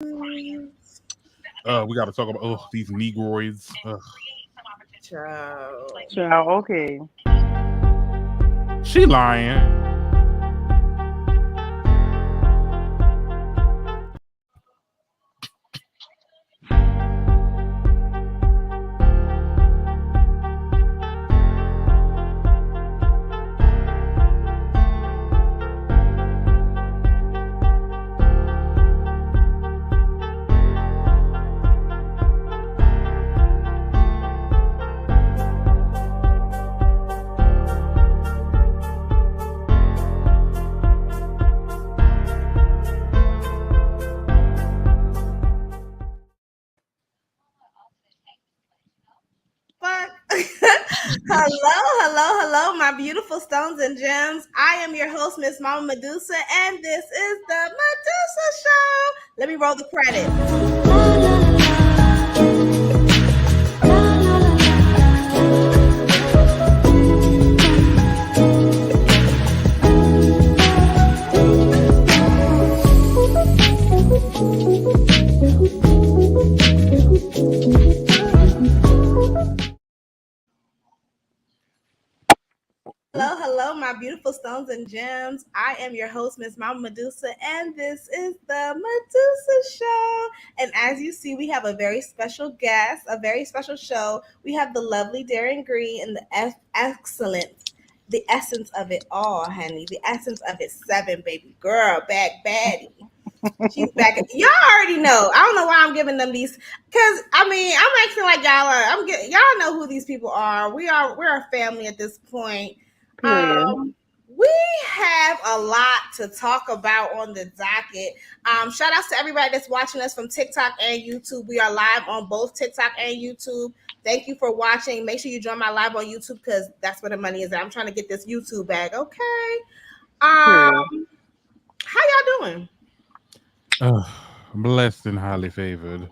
We got to talk about these Negroids. Ciao. Child, okay. She lying. Fuck. hello, my beautiful stones and gems. I am your host, Miss Mama Medusa, and this is the Medusa Show. Let me roll the credits. Hello, my beautiful stones and gems. I am your host, Miss Mama Medusa, and this is the Medusa Show. And as you see, we have a very special guest, a very special show. We have the lovely Darren Green and the excellent, the essence of it all, honey. The essence of it, seven, baby girl, back baddie. She's back. Y'all already know. I don't know why I'm giving them these, because I mean I'm acting like y'all are. Y'all know who these people are. We're a family at this point. Period. We have a lot to talk about on the docket. Shout outs to everybody that's watching us from TikTok and YouTube. We are live on both TikTok and YouTube. Thank you for watching. Make sure you join my live on YouTube because that's where the money is at. I'm trying to get this YouTube bag. Okay. How y'all doing? Blessed and highly favored.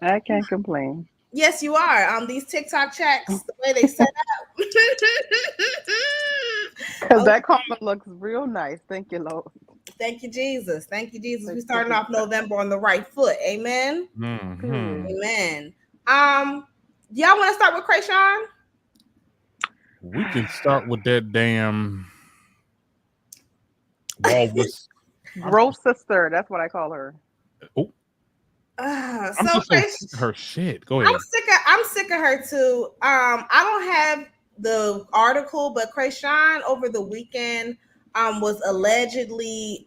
I can't complain. Yes, you are. These TikTok checks, the way they set up. Because that comment looks real nice. Thank you, Lord. Thank you, Jesus. Thank you, Jesus. We're starting off November on the right foot. Amen. Mm-hmm. Amen. Y'all want to start with Chrisean? We can start with that damn walrus. Gross sister. That's what I call her. Oh, I'm so sick of her shit. Go ahead. I'm sick of her too. I don't have the article, but Chrisean over the weekend was allegedly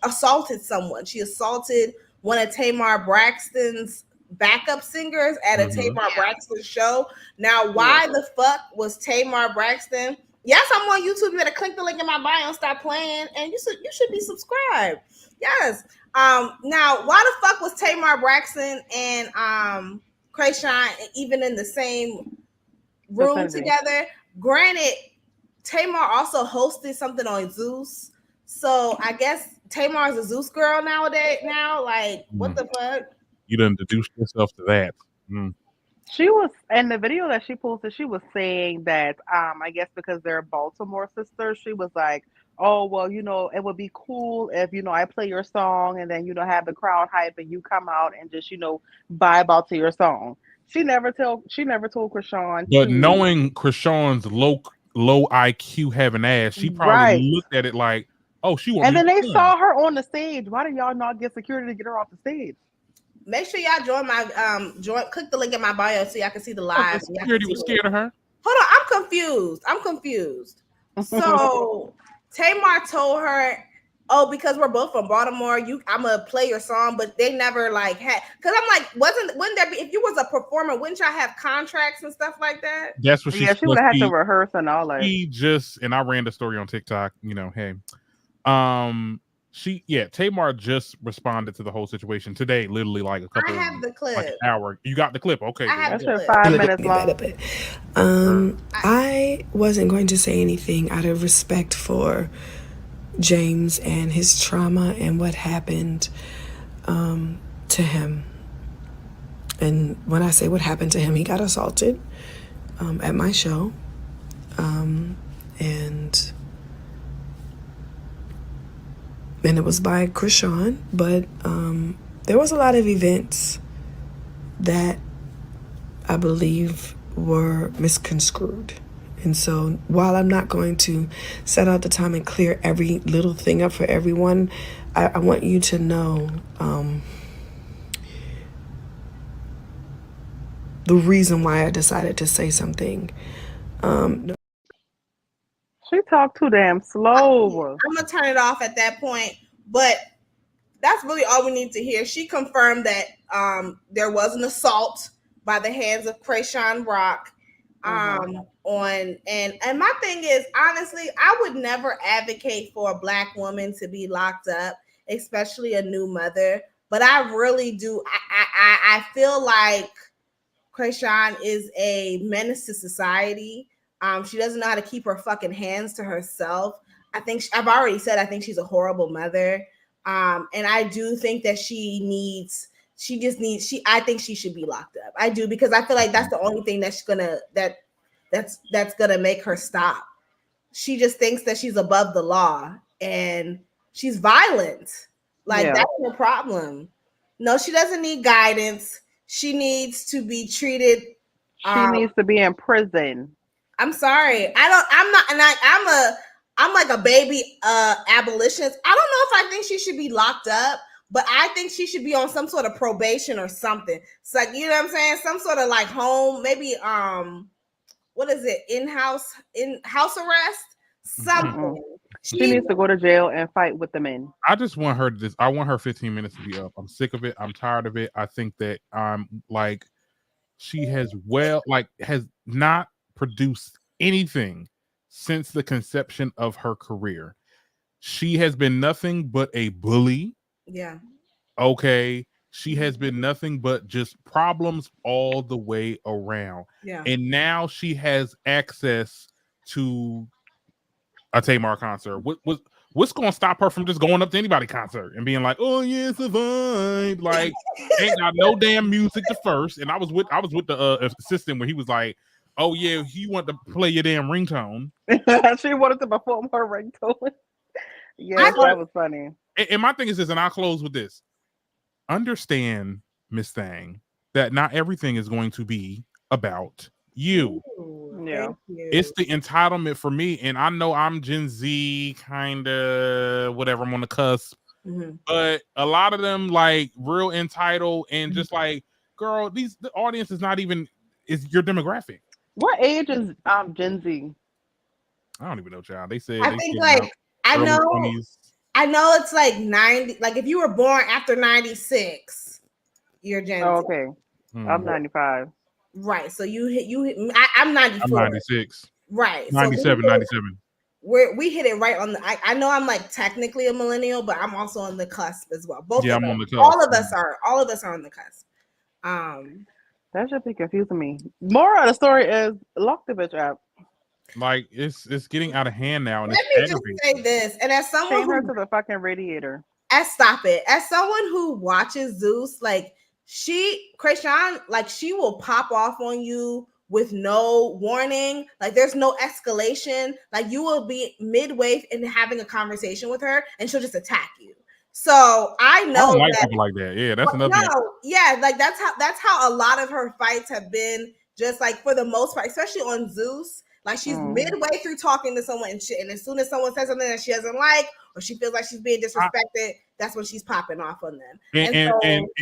assaulted someone. She assaulted one of Tamar Braxton's backup singers at a Tamar Braxton show. Now, why the fuck was Tamar Braxton? Yes, I'm on YouTube. You better click the link in my bio and start playing, and you should be subscribed. Yes. Now, why the fuck was Tamar Braxton and Chrisean even in the same room together? Granted, Tamar also hosted something on Zeus, so I guess Tamar's a Zeus girl nowadays. Now, like, what the fuck? You done deduced yourself to that. Mm. She was in the video that she posted. She was saying that I guess because they're Baltimore sisters, she was like, "Oh well, it would be cool if I play your song and then have the crowd hype and you come out and just vibe out to your song." She never told Chrisean. But knowing Chrisean's low IQ having ass, she probably looked at it like, "Oh, she won't." And then they saw her on the stage. Why did y'all not get security to get her off the stage? Make sure y'all join my click the link in my bio so y'all can see the live. Security was scared of her. Hold on, I'm confused. So Tamar told her, "Oh, because we're both from Baltimore, I'm gonna play your song," but they never like had. Because I'm like, wouldn't there be, if you was a performer, wouldn't y'all have contracts and stuff like that? That's what she would have had to rehearse and all that. And I ran the story on TikTok. Hey, Tamar just responded to the whole situation today, literally like a couple. I have the clip. Like an hour. You got the clip, okay? I have the 5 minutes long. I wasn't going to say anything out of respect for James and his trauma and what happened to him. And when I say what happened to him, he got assaulted at my show, and it was by Chrisean, but there was a lot of events that I believe were misconstrued. And so while I'm not going to set out the time and clear every little thing up for everyone, I want you to know the reason why I decided to say something. She talked too damn slow. I'm going to turn it off at that point. But that's really all we need to hear. She confirmed that there was an assault by the hands of Chrisean Rock. And my thing is, honestly, I would never advocate for a Black woman to be locked up, especially a new mother. But I really do. I feel like Chrisean is a menace to society. She doesn't know how to keep her fucking hands to herself. I think I've already said I think she's a horrible mother. And I do think that I think she should be locked up. I do, because I feel like that's the only thing that's gonna make her stop. She just thinks that she's above the law and she's violent. That's no problem. No, she doesn't need guidance. She needs to be treated. She needs to be in prison. I'm sorry. I'm like a baby abolitionist. I don't know if I think she should be locked up, but I think she should be on some sort of probation or something. It's like, you know what I'm saying? Some sort of like home, maybe what is it? In-house arrest? Something. She needs to go to jail and fight with the men. I just want her I want her 15 minutes to be up. I'm sick of it. I'm tired of it. I think that she has not produced anything since the conception of her career. She has been nothing but a bully. Yeah. Okay. She has been nothing but just problems all the way around. Yeah. And now she has access to a Tamar concert. What's going to stop her from just going up to anybody's concert and being like, "Oh yeah, it's a vibe"? Like, ain't got no damn music to first. And I was with the assistant when he was like, "Oh yeah, he wanted to play your damn ringtone." She wanted to perform her ringtone. Yeah, that was funny. And my thing is this, and I'll close with this. Understand, Miss Thang, that not everything is going to be about you. Yeah. It's the entitlement for me. And I know I'm Gen Z, kind of whatever, I'm on the cusp. Mm-hmm. But a lot of them like real entitled and just like, girl, the audience is not even is your demographic. What age is Gen Z? I don't even know, child. They said I know 20s. I know it's like 90. Like if you were born after 96, you're Gen Z. Okay. I'm 95. Right. So you hit. I'm 94. I'm 96. Right. 97, 97. We hit it right on the. I know I'm like technically a millennial, but I'm also on the cusp as well. Both. Yeah, I'm on the cusp. All of us are on the cusp. That should be confusing me. More of the story is lock the bitch up. Like it's getting out of hand now, and let me just say this, and as someone who to the fucking radiator, stop it. As someone who watches Zeus, like Chrisean, like she will pop off on you with no warning. Like there's no escalation. Like you will be midway in having a conversation with her, and she'll just attack you. So I know I don't like people like that. Yeah, that's another. No, yeah, like that's how a lot of her fights have been. Just like for the most part, especially on Zeus. Like she's midway through talking to someone and shit, and as soon as someone says something that she doesn't like or she feels like she's being disrespected, that's when she's popping off on them.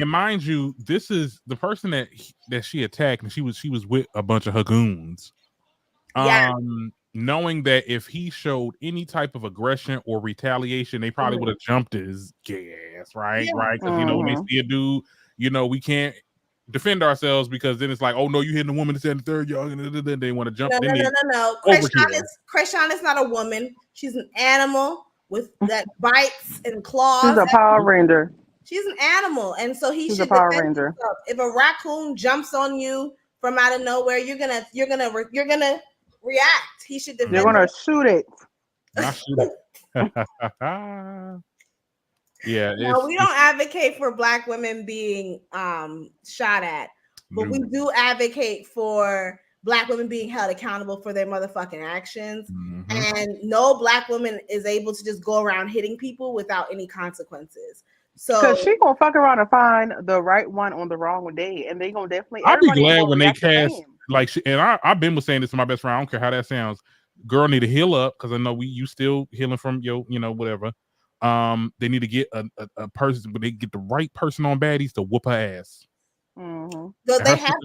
And mind you, this is the person that she attacked, and she was with a bunch of her goons. Yeah. Knowing that if he showed any type of aggression or retaliation, they probably would have jumped his gas, right? Yeah. Right? Because when they see a dude, we can't defend ourselves because then it's like, oh no, you hitting a woman, this and the third, y'all, and then they want to jump. No. Chrisean is not a woman. She's an animal with that bites and claws. She's a Power Ranger. She's an animal, and so she's a Power Ranger. Himself. If a raccoon jumps on you from out of nowhere, you're gonna react. He should defend. You're gonna shoot it. Not shoot it. Yeah, no, we don't advocate for Black women being shot at, but we do advocate for Black women being held accountable for their motherfucking actions. And no Black woman is able to just go around hitting people without any consequences. So because she gonna fuck around and find the right one on the wrong day, and they gonna definitely. I'll be Everybody glad gonna when they react the cast same. like, and I've been saying this to my best friend. I don't care how that sounds. Girl need to heal up because I know you still healing from your, whatever. They need to get a person, but they get the right person on Baddies to whoop her ass. Mm-hmm. so they have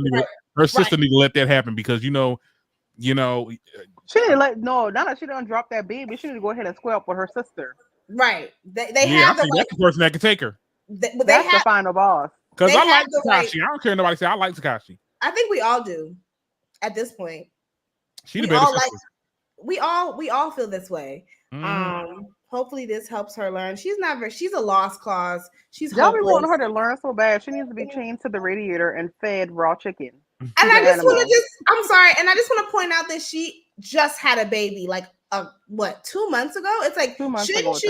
Her sister need to let that happen because she didn't now that she done drop that baby, she need to go ahead and square up with her sister. right. They I have think that's the person that can take her. That's the final boss. Because I like Takashi. I don't care nobody say I like Takashi. I think we all do at this point. She the better sister. We all feel this way. Hopefully this helps her learn. She's a lost cause. She's Y'all be hopeless. wanting her to learn so bad. She needs to be chained to the radiator and fed raw chicken. And I just want to I'm sorry, and I just want to point out that she just had a baby, like 2 months ago? It's like, 2 months shouldn't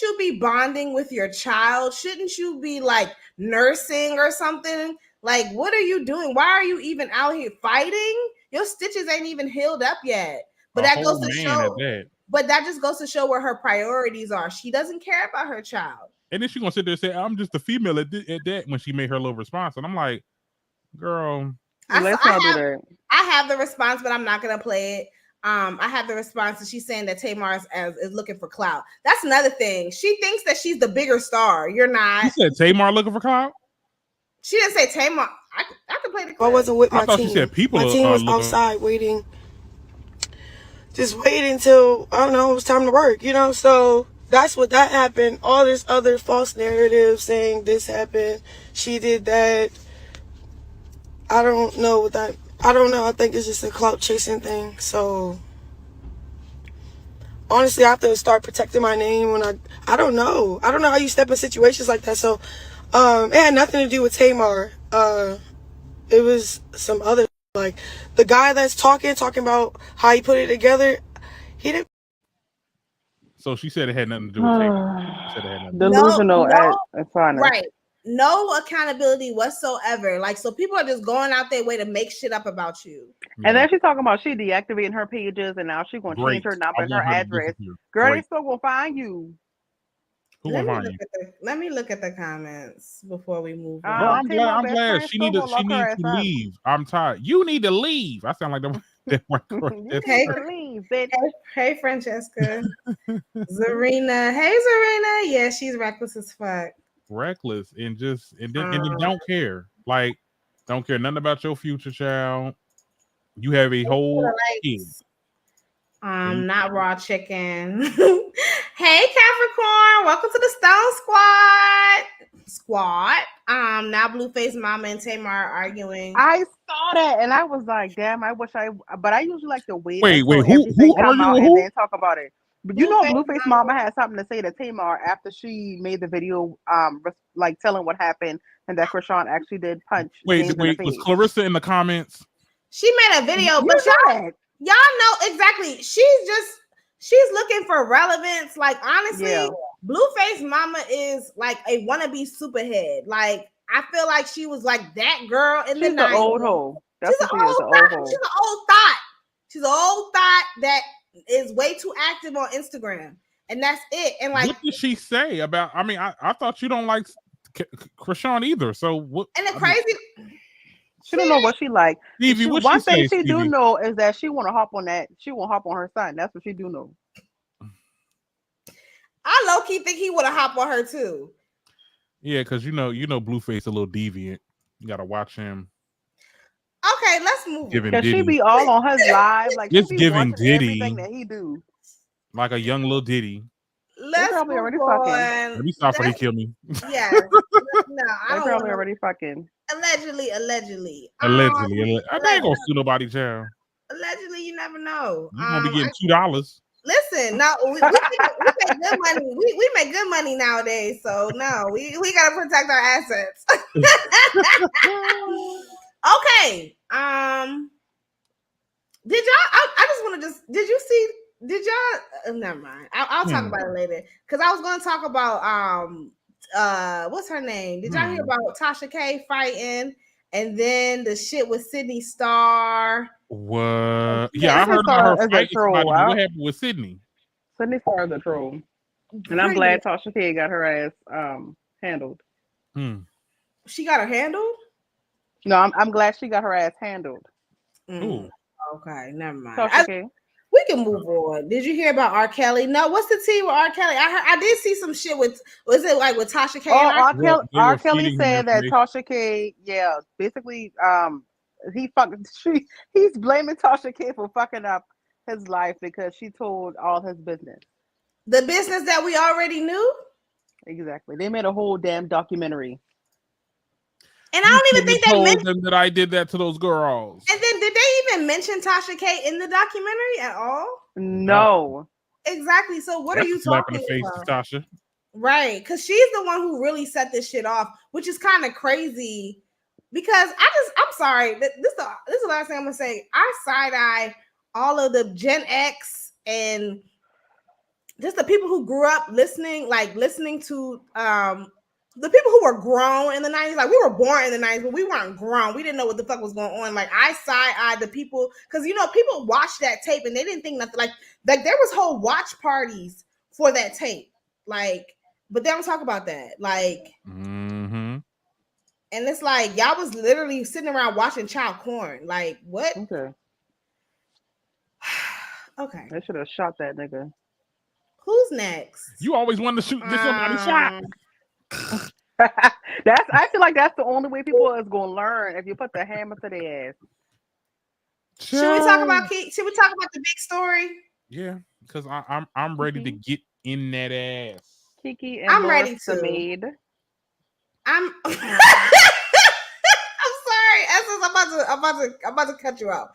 you be bonding with your child? Shouldn't you be like nursing or something? Like, what are you doing? Why are you even out here fighting? Your stitches ain't even healed up yet. But that goes to show. But that just goes to show where her priorities are. She doesn't care about her child. And then she's gonna sit there and say, "I'm just a female at that." When she made her little response, and I'm like, "Girl, let's not do that." I have the response, but I'm not gonna play it. I have the response, and she's saying that Tamars is looking for clout. That's another thing. She thinks that she's the bigger star. You're not. You said Tamar looking for clout? She didn't say Tamar. I could play the clip. I wasn't with my team. She said people. My team was outside waiting. Just waiting until, I don't know, it was time to work, So that's what that happened. All this other false narrative saying this happened, she did that. I don't know. I think it's just a clout chasing thing. So honestly, I have to start protecting my name when I don't know. I don't know how you step in situations like that. So it had nothing to do with Tamar. It was some other, like the guy that's talking about how he put it together. He didn't. So she said it had nothing to do with Tamar. Delusional at finest. Right. No accountability whatsoever. Like, so people are just going out their way to make shit up about you. And then she's talking about she deactivating her pages and now she's going to change her number and her address. Girl, they still going to find you. Let me look at the comments before we move on. I'm glad. She needs to leave. I'm tired. You need to leave. I sound like that one. Hey, leave, bitch. Hey, Francesca. Zarina. Hey, Zarina. Yeah, she's reckless as fuck. Reckless and then don't care. Like, don't care nothing about your future child. You have a whole kid. Not raw chicken. Hey, Capricorn, welcome to the Stone Squad. Now Blueface Mama and Tamar are arguing. I saw that and I was like, damn, but I usually like to wait. Wait, who arguing with who? And then talk about it. But Blueface Mama had something to say to Tamar after she made the video, like telling what happened and that Chrisean actually did punch. Wait, was Clarissa in the comments? She made a video, but y'all know exactly. She's looking for relevance. Like, honestly, Blueface Mama is like a wannabe superhead. Like, I feel like she was like that girl in the 90s. She's an old hoe. She's an old thought. She's an old thought that is way too active on Instagram. And that's it. And like, what did she say about? I mean, I thought you don't like Chrisean either. So what? And the crazy. She don't know what she like. Stevie, one thing she do know is that she want to hop on that. She won't hop on her son. That's what she do know. I low key think he would have hopped on her too. Yeah, because you know, Blueface a little deviant. You gotta watch him. Okay, let's move. Because she be all on her live, like just giving Diddy everything that he do, like a young little Diddy. Let's probably already fucking. Let me stop before he kill me. Yeah, no, I don't. Probably already fucking. Allegedly. I ain't gonna sue nobody, child. Allegedly, you never know. You gonna be getting $2. Listen, no, we make good money. We make good money nowadays, so no, we gotta protect our assets. Okay. Did y'all? I just want to did you see? Did y'all? Never mind. I'll talk about it later because I was going to talk about what's her name? Did y'all hear about Tashak fighting and then the shit with Sydney Star? What? Yeah, I heard about her fighting somebody. What happened with Sydney? Sydney Star is a troll, and I'm glad Tashak got her ass Handled. She got her handled? No, I'm glad she got her ass handled. Okay, never mind. Tashak. We can move on. Did you hear about R. Kelly? No, what's the tea with R. Kelly? I did see some shit with, was it like with Tasha K? R. Kelly said that Tasha K, basically, he's blaming Tasha K for fucking up his life because she told all his business. The business that we already knew? Exactly. They made a whole damn documentary. And I don't even think they told them that I did that to those girls. And then did they even mention Tasha K in the documentary at all? No. Exactly. So what are you talking in the face about? To Tasha. Right. Because she's the one who really set this shit off, which is kind of crazy. Because I'm sorry. This is the last thing I'm gonna say. I side-eye all of the Gen X and just the people who grew up listening to the people who were grown in the 90s. Like, we were born in the 90s, but we weren't grown. We didn't know what the fuck was going on. Like, I side-eyed the people because people watched that tape and they didn't think nothing. Like there was whole watch parties for that tape. Like, but they don't talk about that. Like, and it's like y'all was literally sitting around watching child porn. Like, what? Okay. They should have shot that nigga. Who's next? You always wanted to shoot this somebody shot. I feel like that's the only way people is gonna learn, if you put the hammer to their ass. Should we talk about the big story? Yeah, because I'm ready to get in that ass. Keke and I'm ready to. Maid. I'm sorry, Essence. I'm about to cut you out.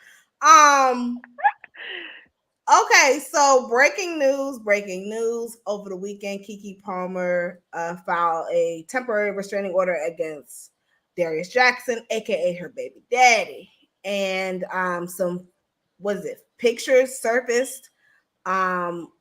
Okay, so breaking news. Over the weekend, Keke Palmer filed a temporary restraining order against Darius Jackson, aka her baby daddy, and some pictures surfaced. Some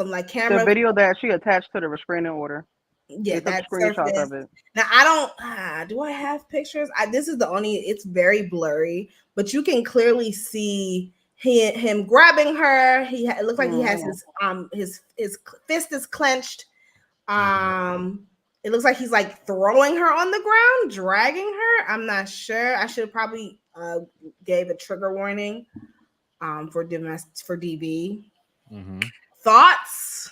like camera, the video that she attached to the restraining order. Yeah, that screenshots of it. Now I don't. Do I have pictures? This is the only. It's very blurry, but you can clearly see him grabbing her. It looks like he has his fist is clenched. It looks like he's like throwing her on the ground, dragging her. I'm not sure. I should have probably gave a trigger warning for DV. Thoughts?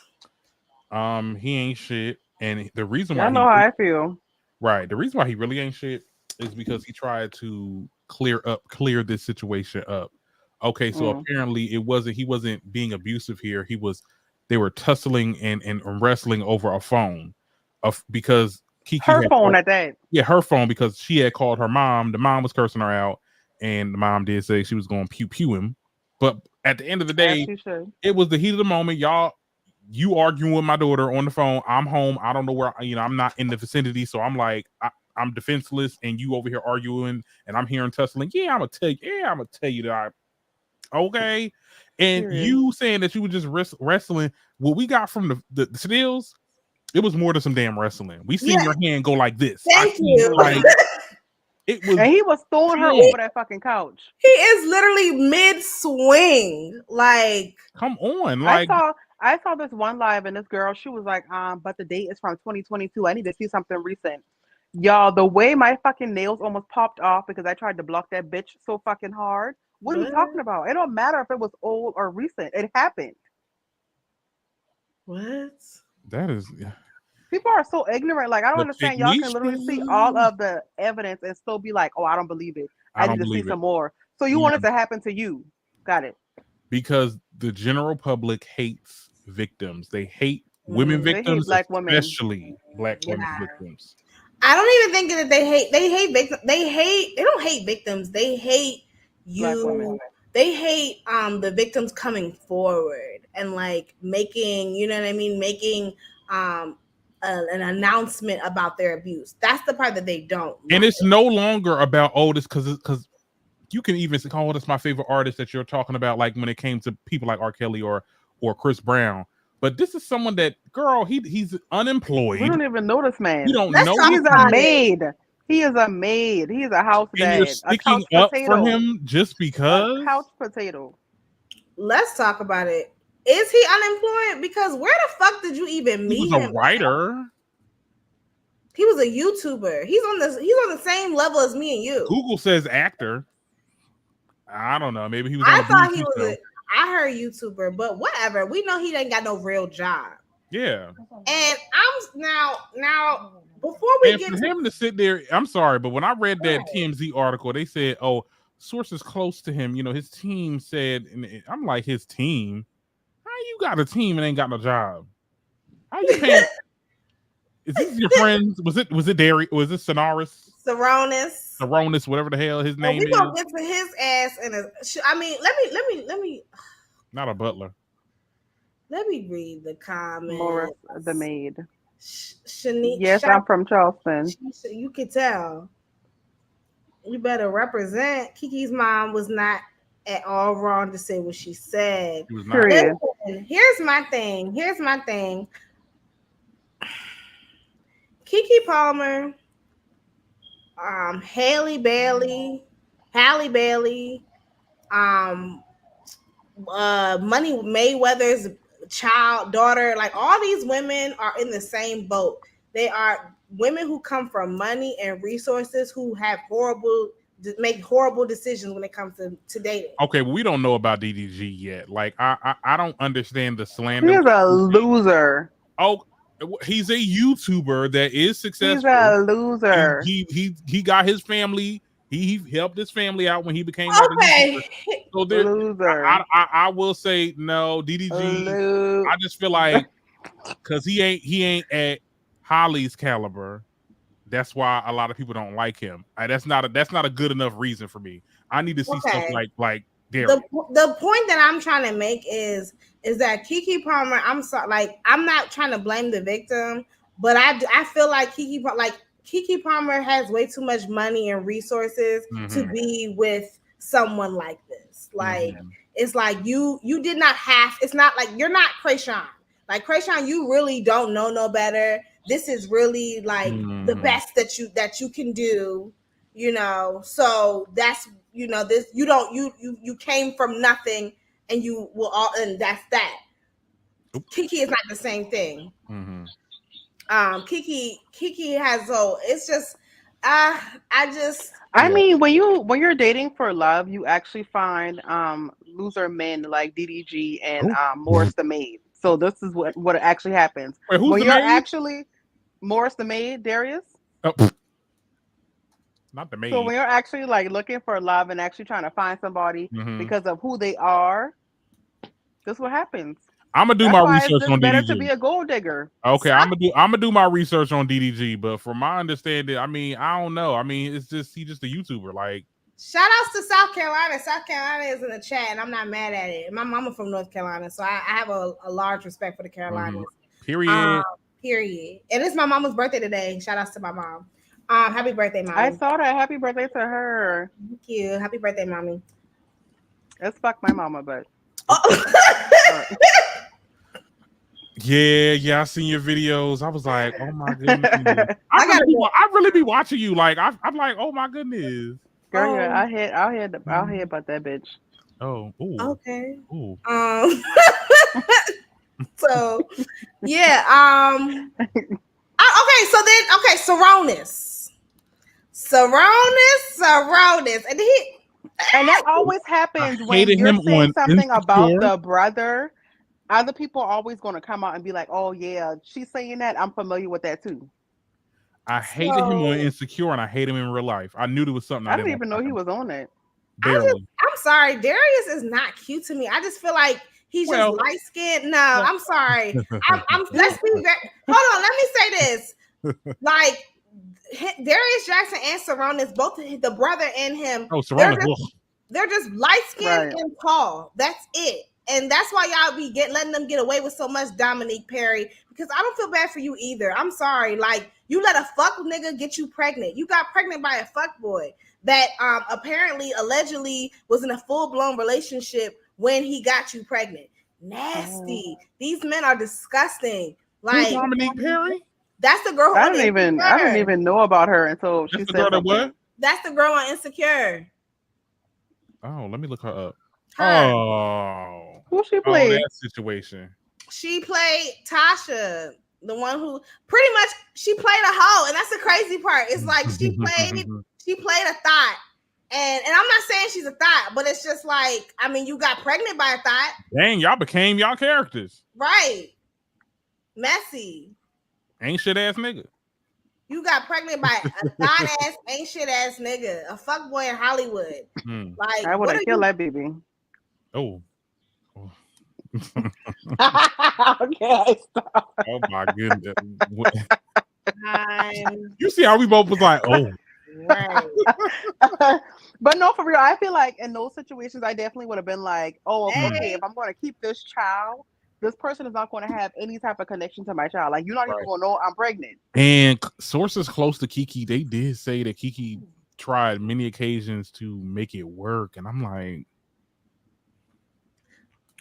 He ain't shit, and the reason why I know how I feel. Right, the reason why he really ain't shit is because he tried to clear this situation up. Okay, so apparently he wasn't being abusive here. They were tussling and wrestling over a phone, because Keke her phone at that. Yeah, her phone, because she had called her mom. The mom was cursing her out, and the mom did say she was going to pew him. But at the end of the day, it was the heat of the moment. You arguing with my daughter on the phone. I'm home. I don't know where. I'm not in the vicinity, so I'm like, I'm defenseless, and you over here arguing, and I'm hearing tussling. Yeah, I'm gonna tell you that. Okay, and you saying that you were just wrestling. What we got from the stills, it was more than some damn wrestling. We seen your hand go like this. Thank you. Like, it was, and he was throwing her over that fucking couch. He is literally mid swing. Like, come on. Like, I saw this one live, and this girl, she was like, but the date is from 2022. I need to see something recent. Y'all, the way my fucking nails almost popped off because I tried to block that bitch so fucking hard. What are you talking about? It don't matter if it was old or recent. It happened. What? That is. People are so ignorant. Like, I don't understand. Y'all can literally see all of the evidence and still be like, oh, I don't believe it. I need to see some more. So you want it to happen to you. Got it. Because the general public hates victims. They hate women victims, black women. Especially black women victims. I don't even think that they hate victims. They don't hate victims. They hate you. They hate the victims coming forward and like making, you know what I mean, making an announcement about their abuse. That's the part that they don't. And it's no longer about this because you can even say, oh, that's my favorite artist that you're talking about. Like when it came to people like R. Kelly or Chris Brown. But this is someone that, girl, he's unemployed. We don't even know this man. You don't know. He's a maid. He is a maid. He is a house dad. And you're sticking up for him just because? A couch potato. Let's talk about it. Is he unemployed? Because where the fuck did you even meet him? He was a writer. He was a YouTuber. He's on the same level as me and you. Google says actor. I don't know. Maybe he was. I on thought he YouTube was. show. I heard YouTuber, but whatever. We know he ain't got no real job. Yeah. And I'm now before we And get for to him to sit there, I'm sorry, but when I read that TMZ article, they said, "Oh, sources close to him, his team said," and I'm like, his team? How you got a team and ain't got no job? How you paying? Is this your friends? Was it Derry? Was it Sonaris? Saronis, whatever the hell his name is. We gonna get to his ass in a. I mean, let me. Not a butler. Let me read the comments. Morris, the maid. Shanique. Yes, I'm from Charleston. You can tell. You better represent. Kiki's mom was not at all wrong to say what she said. Period. Listen, here's my thing. Keke Palmer, Halle Bailey, Money Mayweather's daughter, like all these women are in the same boat. They are women who come from money and resources who have make horrible decisions when it comes to dating. Okay, well, we don't know about DDG yet. Like, I don't understand the slander. He's a loser. Oh, he's a YouTuber that is successful. He's a loser. He got his family. He helped his family out when he became okay. So loser. I will say no, DDG. I just feel like because he ain't at Holly's caliber. That's why a lot of people don't like him. That's not a good enough reason for me. I need to see stuff like Derek. The point that I'm trying to make is that Keke Palmer. I'm sorry, like I'm not trying to blame the victim, but I feel like Keke Palmer has way too much money and resources to be with someone like this. Like it's like you did not have. It's not like you're not Chrisean. Like Chrisean, you really don't know no better. This is really like the best that you can do, So that's this you came from nothing and you will all and that's that. Keke is not the same thing. Keke has it's just I mean, when you're dating for love, you actually find loser men like DDG and Morris the maid. So this is what actually happens. Wait, who's when the you're maid? Actually Morris the maid, Darius. Oh. Not the maid. So when you're actually like looking for love and actually trying to find somebody because of who they are, this is what happens. I'm gonna do my research on DDG. It's better to be a gold digger. Okay, I'm gonna do my research on DDG, but from my understanding, I mean, I don't know. I mean, he's just a YouTuber. Like, shout outs to South Carolina. South Carolina is in the chat, and I'm not mad at it. My mama from North Carolina, so I have a large respect for the Carolinas. Period. Period. And it's my mama's birthday today. Shout outs to my mom. Happy birthday, mommy. I saw that. Happy birthday to her. Thank you. Happy birthday, mommy. Let's fuck my mama, but. Yeah, I seen your videos. I was like, oh my goodness. I really be watching you. Like, I'm like, oh my goodness. Girl, yeah, I'll hear about that bitch. Oh, ooh. Okay. Ooh. So yeah, Saronis, and that always happens when you're saying something about the brother. Other people are always going to come out and be like, "Oh yeah, she's saying that. I'm familiar with that too." I hated him on Insecure, and I hate him in real life. I knew there was something. I didn't even know he was on it. Barely. I'm sorry, Darius is not cute to me. I just feel like he's just light skinned. No, I'm sorry. Let's be very. Hold on, let me say this. Like Darius Jackson and Saronis, both the brother and him. Oh, Saronis. They're just light skinned and tall. That's it. And that's why y'all be letting them get away with so much, Dominique Perry, because I don't feel bad for you either. I'm sorry. Like, you let a fuck nigga get you pregnant. You got pregnant by a fuck boy that allegedly was in a full-blown relationship when he got you pregnant. Nasty. These men are disgusting. Like, Dominique Perry? That's the girl. I didn't even know about her until she said that. What? That's the girl on Insecure. Oh, let me look her up. Her. Oh. Who she played? That situation. She played Tasha. The one who pretty much she played a hoe, and that's the crazy part. It's like she played a thought. And I'm not saying she's a thought, but it's just like, I mean, you got pregnant by a thought. Dang, y'all became y'all characters. Right. Messy. Ain't shit ass nigga. You got pregnant by a thought ass, ain't shit ass nigga. A fuck boy in Hollywood. Like, I would have killed that baby. Oh. Okay, stop. Oh my goodness. You see how we both was like, oh. Right. But no, for real, I feel like in those situations, I definitely would have been like, oh, okay, if I'm going to keep this child, this person is not going to have any type of connection to my child. Like, you're not even going to know I'm pregnant. And sources close to Keke, they did say that Keke tried many occasions to make it work. And I'm like,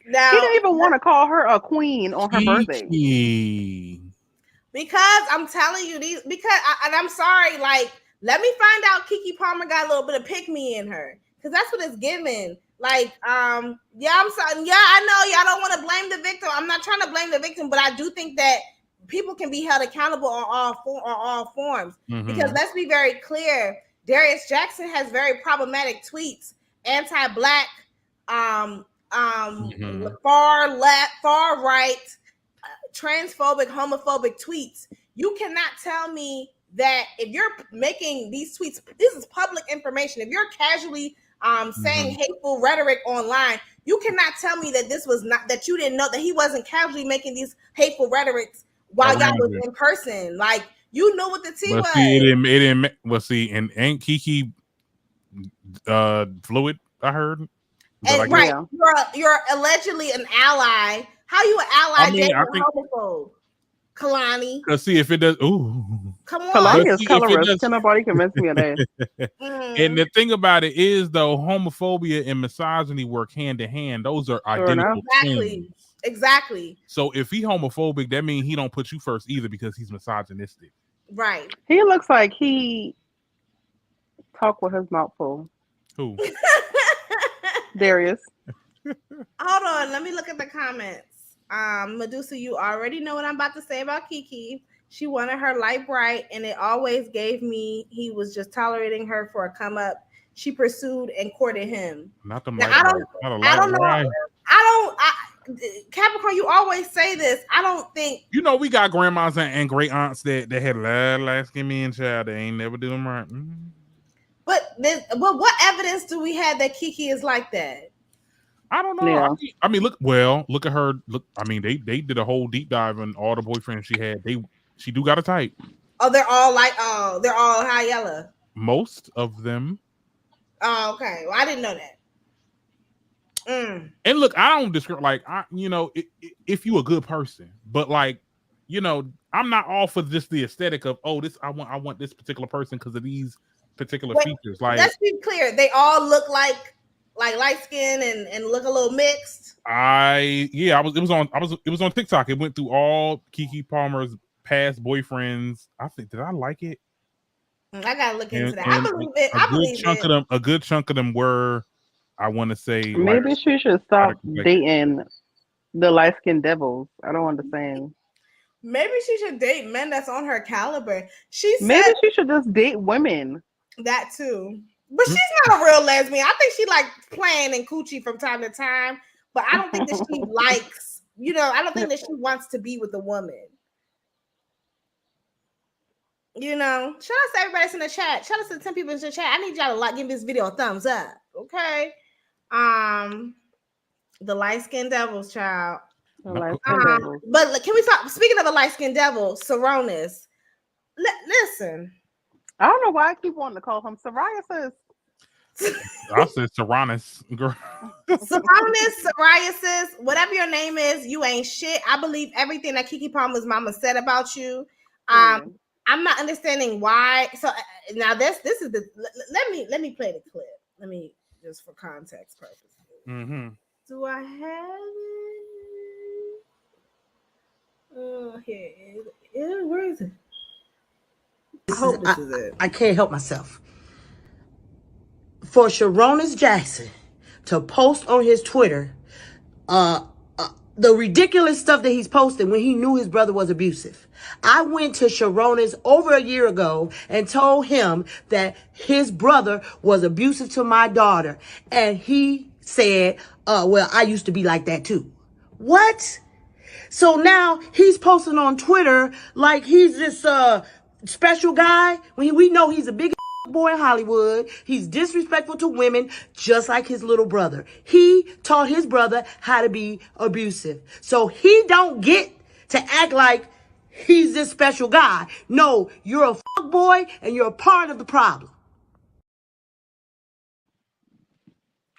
now, he didn't even want to call her a queen on her birthday. Because I'm telling you, and I'm sorry, like, let me find out Keke Palmer got a little bit of pick me in her. Because that's what it's giving. Like, yeah, I'm sorry. Yeah, I know y'all don't want to blame the victim. I'm not trying to blame the victim, but I do think that people can be held accountable on all forms. Because let's be very clear, Darius Jackson has very problematic tweets, anti-black, far left, far right, transphobic, homophobic tweets. You cannot tell me that if you're making these tweets, this is public information. If you're casually saying hateful rhetoric online, you cannot tell me that this was not, that you didn't know that he wasn't casually making these hateful rhetorics while y'all was in person. Like, you know what the tea was. See, it didn't. Well, see, and ain't Keke fluid? I heard. And like, right, you're allegedly an ally. How you an ally dating a homophobe? Kalani. Because see, if it does, come on. Kalani is colorist. Can nobody convince me of that? And the thing about it is, though, homophobia and misogyny work hand in hand. Those are identical things. Exactly. So if he homophobic, that means he don't put you first either because he's misogynistic. Right. He looks like he talk with his mouth full. Who? Darius. Hold on, let me look at the comments. Medusa, you already know what I'm about to say about Keke. She wanted her light bright, and it always gave me he was just tolerating her for a come up. She pursued and courted him. Not the now, I don't know. Capricorn, you always say this. I don't think we got grandmas and great aunts that had light skin men child. They ain't never do them right. But what evidence do we have that Keke is like that? I don't know. Yeah. I mean, look at her. Look, I mean, they did a whole deep dive on all the boyfriends she had. She do got a type. Oh, they're all high yellow. Most of them. Oh, okay. Well, I didn't know that. And look, I don't discriminate. Like, if you a good person, but like, I'm not all for just the aesthetic of this. I want this particular person because of these particular features. Like, let's be clear, they all look like light skin and look a little mixed. It was on TikTok. It went through all Keke Palmer's past boyfriends. I think, did I like it? I gotta look into that. I believe it. A good chunk of them were, I want to say, maybe she should stop dating the light skinned devils. I don't understand. Maybe she should date men that's on her caliber. Maybe she should just date women. That too. But she's not a real lesbian. I think she likes playing in coochie from time to time. But I don't think that she likes, I don't think that she wants to be with a woman. Shout out to everybody that's in the chat. Shout out to the 10 people in the chat. I need y'all to give this video a thumbs up. Okay. The light-skinned devils, child. But can we talk? Speaking of a light-skinned devil, Saronis. Listen. I don't know why I keep wanting to call him psoriasis. I said Saronis, girl. Saronis, psoriasis, whatever your name is, you ain't shit. I believe everything that Keke Palmer's mama said about you. I'm not understanding why. So now this is the. Let me play the clip. Let me just for context purposes. Do I have it? Here. Where is it? I hope this is it. I can't help myself. For Saronis Jackson to post on his Twitter, the ridiculous stuff that he's posting when he knew his brother was abusive. I went to Sharonis over a year ago and told him that his brother was abusive to my daughter. And he said, well, I used to be like that too. What? So now he's posting on Twitter like he's this special guy when we know he's a big boy in Hollywood. He's disrespectful to women just like his little brother. He taught his brother how to be abusive. So he don't get to act like he's this special guy. No, you're a fuck boy and you're a part of the problem.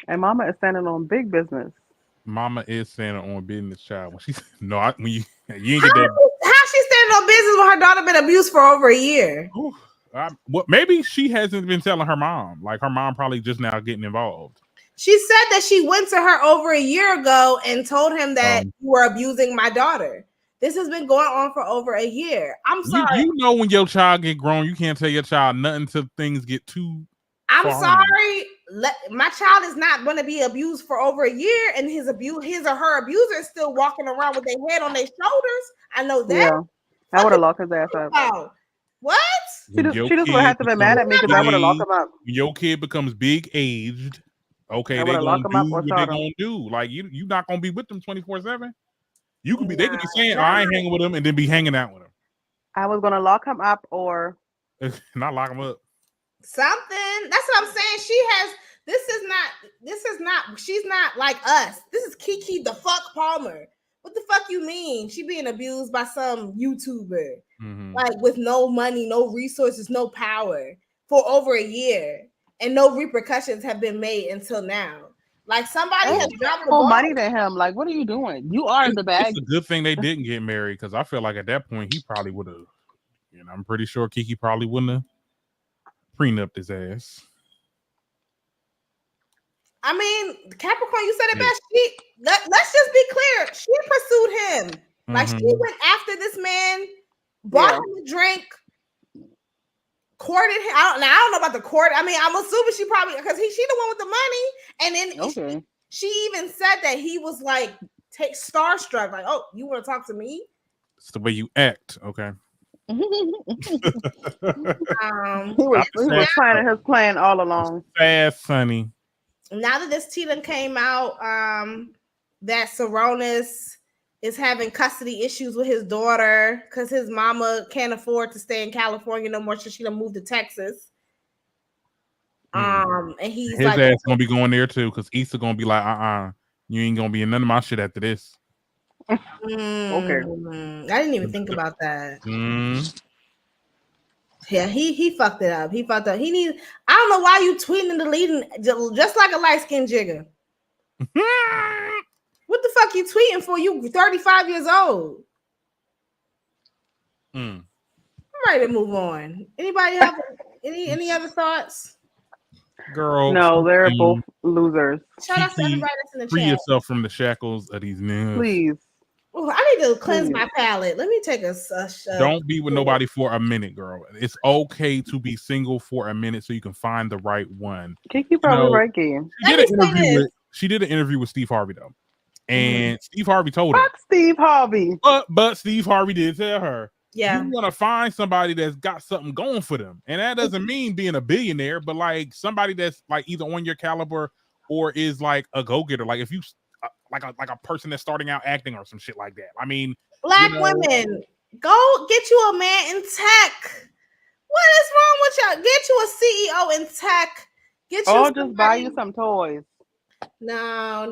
And Mama is standing on big business. Mama is standing on business, child. When she no, when you ain't get How that. she standing on business when her daughter been abused for over a year? Well, maybe she hasn't been telling her mom. Like her mom probably just now getting involved. She said that she went to her over a year ago and told him that you were abusing my daughter. This has been going on for over a year. I'm sorry. You know when your child get grown, you can't tell your child nothing till things get too. I'm sorry. My child is not going to be abused for over a year, and his or her abuser is still walking around with their head on their shoulders. I know that. Yeah, I would have locked his ass up. What? She just would have to be mad at me because I would have locked him up. When your kid becomes big aged, okay, they're gonna do what they're gonna do. Like you not gonna be with them 24/7. You could be. They could be saying, "I ain't hanging with them," and then be hanging out with them. I was gonna lock him up or not lock him up. Something. That's what I'm saying. She's not like us. This is Keke the fuck Palmer. What the fuck you mean? She being abused by some YouTuber, like with no money, no resources, no power for over a year, and no repercussions have been made until now. Like somebody has dropped the ball. More money than him. Like, what are you doing? You are in the bag. It's a good thing they didn't get married because I feel like at that point he probably would have. I'm pretty sure Keke probably wouldn't have prenupped his ass. I mean, Capricorn, you said it best. Let's just be clear. She pursued him. Like she went after this man, bought him a drink, courted him. I don't know about the court. I mean, I'm assuming she probably because she the one with the money. And then she even said that he was like starstruck. Like, oh, you want to talk to me? It's the way you act, okay. He was planning his plan all along. Fast, Sonny. Now that this tea came out, that Saronis is having custody issues with his daughter because his mama can't afford to stay in California no more, so she done moved to Texas. And he's his ass gonna be going there too because Issa gonna be like, you ain't gonna be in none of my shit after this. Okay, I didn't even think about that. Yeah, he fucked it up. He fucked up. I don't know why you tweeting and deleting just like a light-skinned jigger. What the fuck you tweeting for? You 35 years old. I'm ready to move on. Anybody have any other thoughts? Girl. No, they're both losers. Shout out to everybody that's in the chat. Free yourself from the shackles of these nerves. Please. Oh, I need to cleanse my palate. Let me take a don't be with nobody for a minute, girl. It's okay to be single for a minute so you can find the right one. Keke probably right game. She did an interview with Steve Harvey though, and Steve Harvey told her. Fuck Steve Harvey. But Steve Harvey did tell her, yeah, you want to find somebody that's got something going for them, and that doesn't mean being a billionaire, but like somebody that's like either on your caliber or is like a go-getter. Like if you like a person that's starting out acting or some shit like that. I mean, black women, go get you a man in tech. What is wrong with y'all? Get you a CEO in tech. Get you just buy you some toys. No.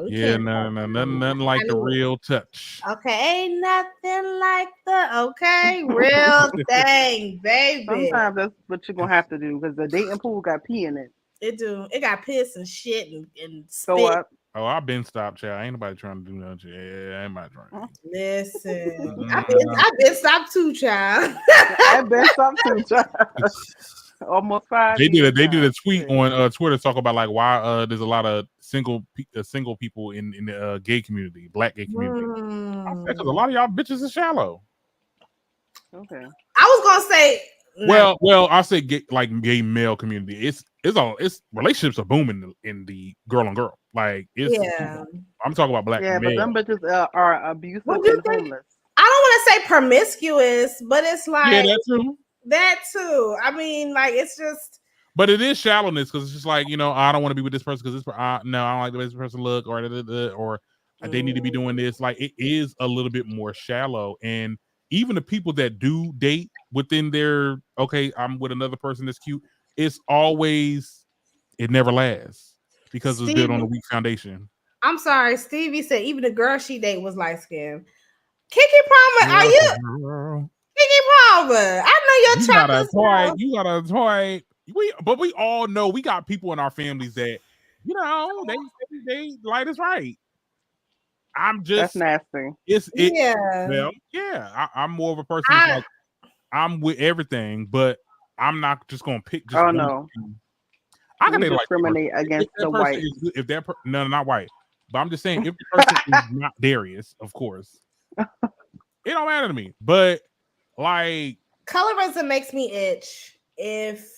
Yeah, no, nothing like the real touch. Okay, ain't nothing like the real thing, baby. Sometimes that's what you're gonna have to do because the dating pool got pee in it. It do. It got piss and shit and spit. So up. Oh, I've been stopped, child. Ain't nobody trying to do nothing. Yeah, ain't nobody trying. Listen, I've been stopped too, child. I've been stopped too, child. Almost 5 years. They did a tweet on Twitter talking about like why there's a lot of single people in the gay community, black gay community. Because a lot of y'all bitches are shallow. Okay. I was gonna say. No. Well, I say gay male community. It's relationships are booming in the girl on girl. Like it's. I'm talking about black Yeah, but male. them bitches are abusive What do you and think? homeless. I don't want to say promiscuous, but it's like Yeah, that's true. that too. I mean, like it's just. But it is shallowness because it's just like, you know, I don't want to be with this person because no, I don't like the way this person look or they need to be doing this. Like it is a little bit more shallow. And even the people that do date within their, okay, I'm with another person that's cute, it never lasts because it's built on a weak foundation. I'm sorry, Stevie said even the girl she date was light skinned. Keke Palmer, are you? Keke Palmer, I know your chocolate. You got a toy. But we all know we got people in our families that, you know, they light is right. I'm just that's nasty. Well, yeah. I'm more of a person that's like I'm with everything, but I'm not just gonna pick just one. No. I can discriminate against the white. No, not white. But I'm just saying if the person is not Darius, of course. It don't matter to me. But like colorism makes me itch if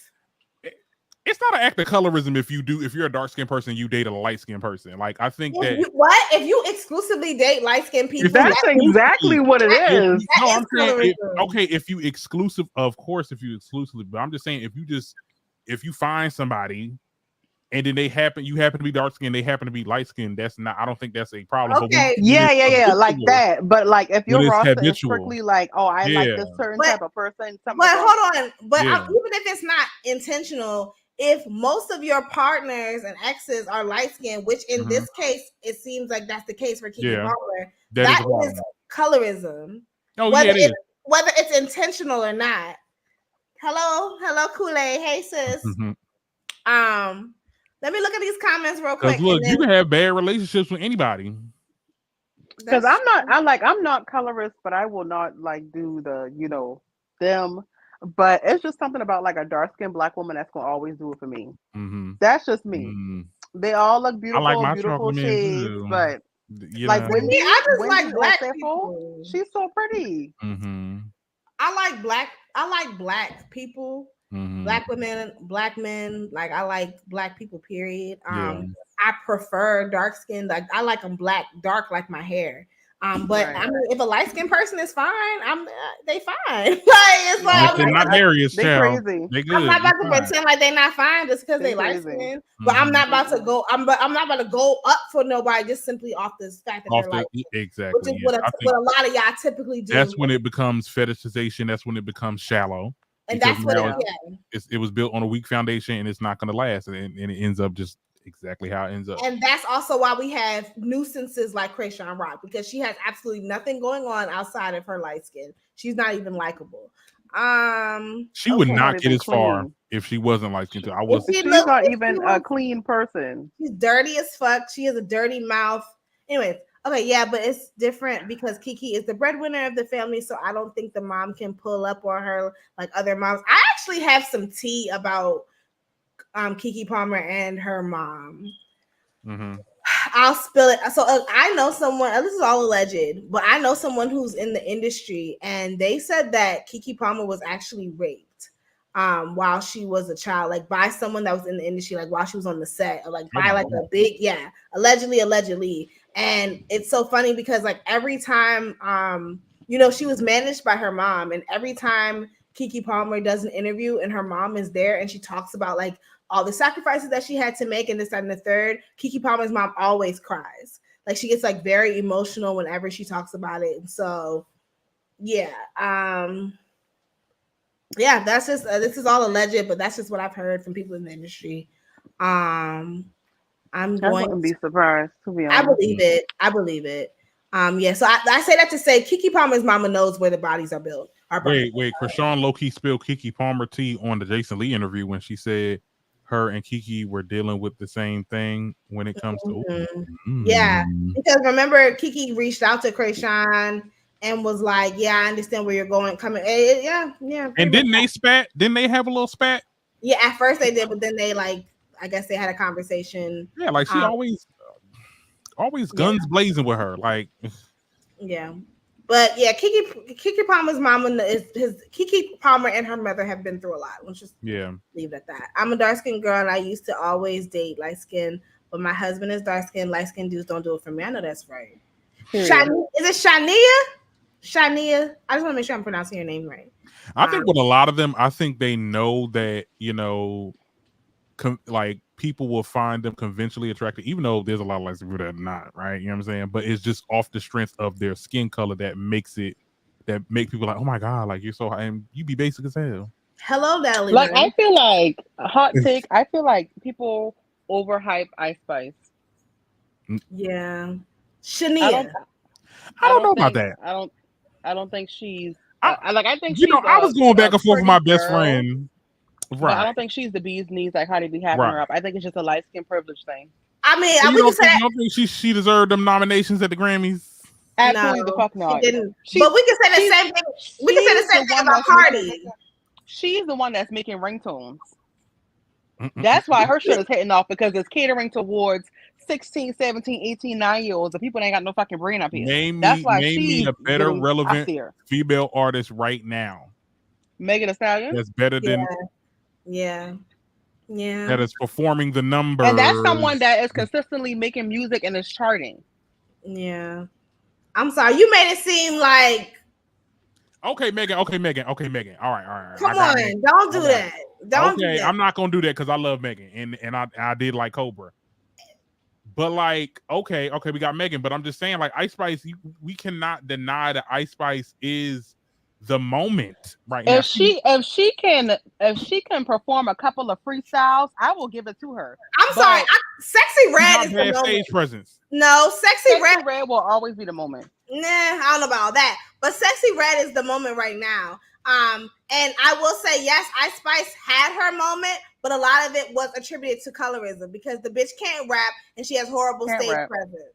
it's not an act of colorism if you're a dark-skinned person, you date a light-skinned person. Like I think if you exclusively date light-skinned people, that's exactly what it is. No, I'm saying if you exclusive, of course, if you exclusively, but I'm just saying if you find somebody and then you happen to be dark-skinned, they happen to be light-skinned, I don't think that's a problem. Okay. But Yeah, like that. But like if your roster is strictly like, I like this certain type of person. But hold on. But even if it's not intentional, if most of your partners and exes are light-skinned, which in this case, it seems like that's the case for Keke Palmer, that is colorism. Oh, whether it is. Whether it's intentional or not. Hello, Kool-Aid. Hey, sis. Let me look at these comments real quick. Look, you can have bad relationships with anybody. Because I'm not colorist, but I will not like do the, them. But it's just something about like a dark-skinned black woman that's gonna always do it for me. That's just me. They all look beautiful, beautiful shades, but like Wendy, I just like black people. She's so pretty. I like black people, black women, black men. Like I like black people. Period. I prefer dark skin. Like I like them black, dark like my hair. But I mean, if a light skinned person is fine, they fine. Like it's like they're not Darius, they crazy. They good. I'm not about to pretend like they're not fine just because they light skinned. But I'm not about to go. I'm not about to go up for nobody just simply off this fact that they're light. Exactly. Which is what a lot of y'all typically do. That's when it becomes fetishization. That's when it becomes shallow. And that's what it was built on a weak foundation, and it's not going to last, and it ends up just exactly how it ends up. And that's also why we have nuisances like Chrisean RHOP, because she has absolutely nothing going on outside of her light skin. She's not even likable. She would not get as far if she wasn't light skinned. She's not even a clean person. She's dirty as fuck. She has a dirty mouth. Anyways, okay, yeah, but it's different because Keke is the breadwinner of the family, so I don't think the mom can pull up on her like other moms. I actually have some tea about Keke Palmer and her mom. I'll spill it. So I know someone, this is all alleged, but I know someone who's in the industry, and they said that Keke Palmer was actually raped while she was a child, like by someone that was in the industry, like while she was on the set, or like by like a big, allegedly. And it's so funny because like every time, she was managed by her mom, and every time Keke Palmer does an interview and her mom is there and she talks about like all the sacrifices that she had to make and this, that, and the third, Keke Palmer's mom always cries. Like she gets like very emotional whenever she talks about it. And so, that's just, this is all alleged, but that's just what I've heard from people in the industry. I wouldn't be surprised, to be honest. I believe it. So I say that to say Keke Palmer's mama knows where the bodies are built. Wait, Chrisean low-key spilled Keke Palmer tea on the Jason Lee interview when she said her and Keke were dealing with the same thing when it comes to because remember Keke reached out to Chrisean and was like, I understand where you're coming. And didn't they spat? Didn't they have a little spat? Yeah, at first they did, but then they I guess they had a conversation. Yeah, like she always guns blazing with her, like. Yeah. But Keke Palmer's mama Keke Palmer and her mother have been through a lot. Let's just leave it at that. I'm a dark skinned girl and I used to always date light skinned but my husband is dark skinned. Light skinned dudes don't do it for me. I know that's right. Period. Is it Shania? Shania. I just want to make sure I'm pronouncing your name right. I think with a lot of them, I think they know that, like people will find them conventionally attractive, even though there's a lot of like people that are not, right? You know what I'm saying? But it's just off the strength of their skin color that make people like, oh my God, like you're so high and you be basic as hell. Hello, Dally. Like I feel like hot take. I feel like people overhype Ice Spice. Yeah, Shania. I don't know about that. I don't think she's. I think she's. I was going back and forth with my best friend. Right. But I don't think she's the bee's knees like how they be having her up. I think it's just a light skin privilege thing. I mean, you don't think she deserved them nominations at the Grammys? Absolutely, the fuck not. She didn't. But we can say the same thing. We can say the same thing about Cardi. She's the one that's making ringtones. That's why her shit is hitting off, because it's catering towards 16, 17, 18, 9-year-olds. The people ain't got no fucking brain up here. Name me a better relevant female artist right now. Megan Thee Stallion. That's better than. Yeah. That is performing the numbers. And that's someone that is consistently making music and is charting. Yeah. I'm sorry. You made it seem like. Okay, Megan. All right. Come on. Don't do that. Don't do that. I'm not going to do that because I love Megan. And I did like Cobra. But like, okay, we got Megan. But I'm just saying, like, Ice Spice, we cannot deny that Ice Spice is the moment right now. If she can perform a couple of freestyles, I will give it to her. I'm sorry, Sexy Red is the moment. Stage presence. No, Sexy Red will always be the moment. Nah, I don't know about that, but Sexy Red is the moment right now. And I will say, yes, Ice Spice had her moment, but a lot of it was attributed to colorism because the bitch can't rap and she has horrible stage presence.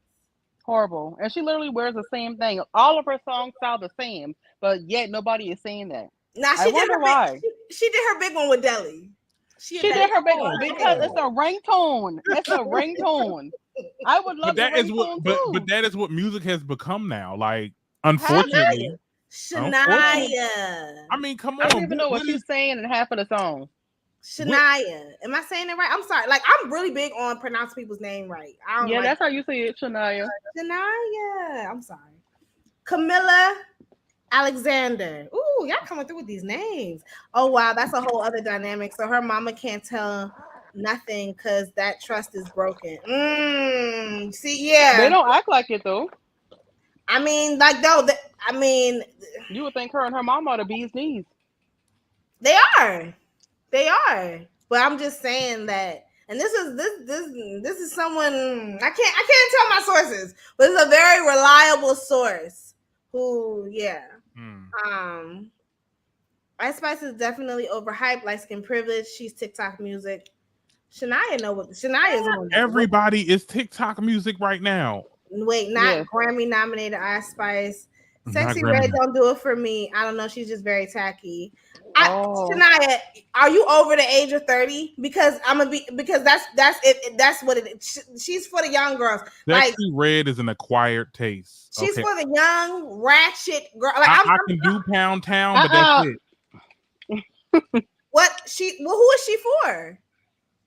Horrible, and she literally wears the same thing. All of her songs sound the same, but yet nobody is saying that. Now she did her big one with Deli. She did her big one because it's a ringtone. It's a ringtone. I would love that. But that is what music has become now. Like, unfortunately, Shania. I mean, come on. I don't even know what she's saying in half of the song. Shania. Am I saying it right? I'm sorry. Like, I'm really big on pronouncing people's name right. That's how you say it, Shania. Shania. I'm sorry. Camilla Alexander. Ooh, y'all coming through with these names. Oh, wow. That's a whole other dynamic. So her mama can't tell nothing because that trust is broken. See, yeah. They don't act like it, though. I mean, like, though, you would think her and her mama are the bee's knees. They are. But I'm just saying that, and this is someone I can't tell my sources, but it's a very reliable source who, Ice Spice is definitely overhyped, light skin privilege. She's TikTok music. Shania is everybody is TikTok music right now. Wait, not Grammy nominated Ice Spice. Sexy Red don't do it for me. I don't know. She's just very tacky. Shania, are you over the age of 30? Because that's it. That's what it is. She's for the young girls. Sexy Red is an acquired taste. She's for the young ratchet girl. Like I can do Pound Town, but that's it. Who is she for?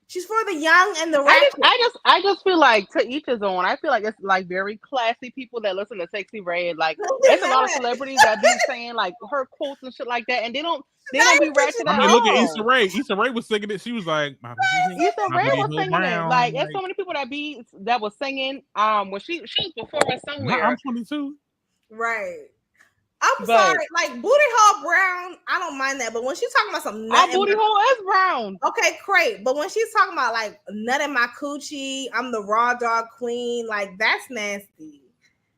She's for the young and the ratchet. I just feel like to each his own. I feel like it's like very classy people that listen to Sexy Red. Like there's a lot of celebrities that be saying like her quotes and shit like that, and they don't be ratchet at all. Look at Issa Rae. Issa Rae was singing it. She was like, Issa Rae was singing it. Like there's so many people that was singing. When she was performing somewhere. I'm 22. Right. I'm sorry, like Booty Hole Brown, I don't mind that, but when she's talking about some nut, Booty Hole is brown. Okay, great. But when she's talking about like nut in my coochie, I'm the raw dog queen, like that's nasty.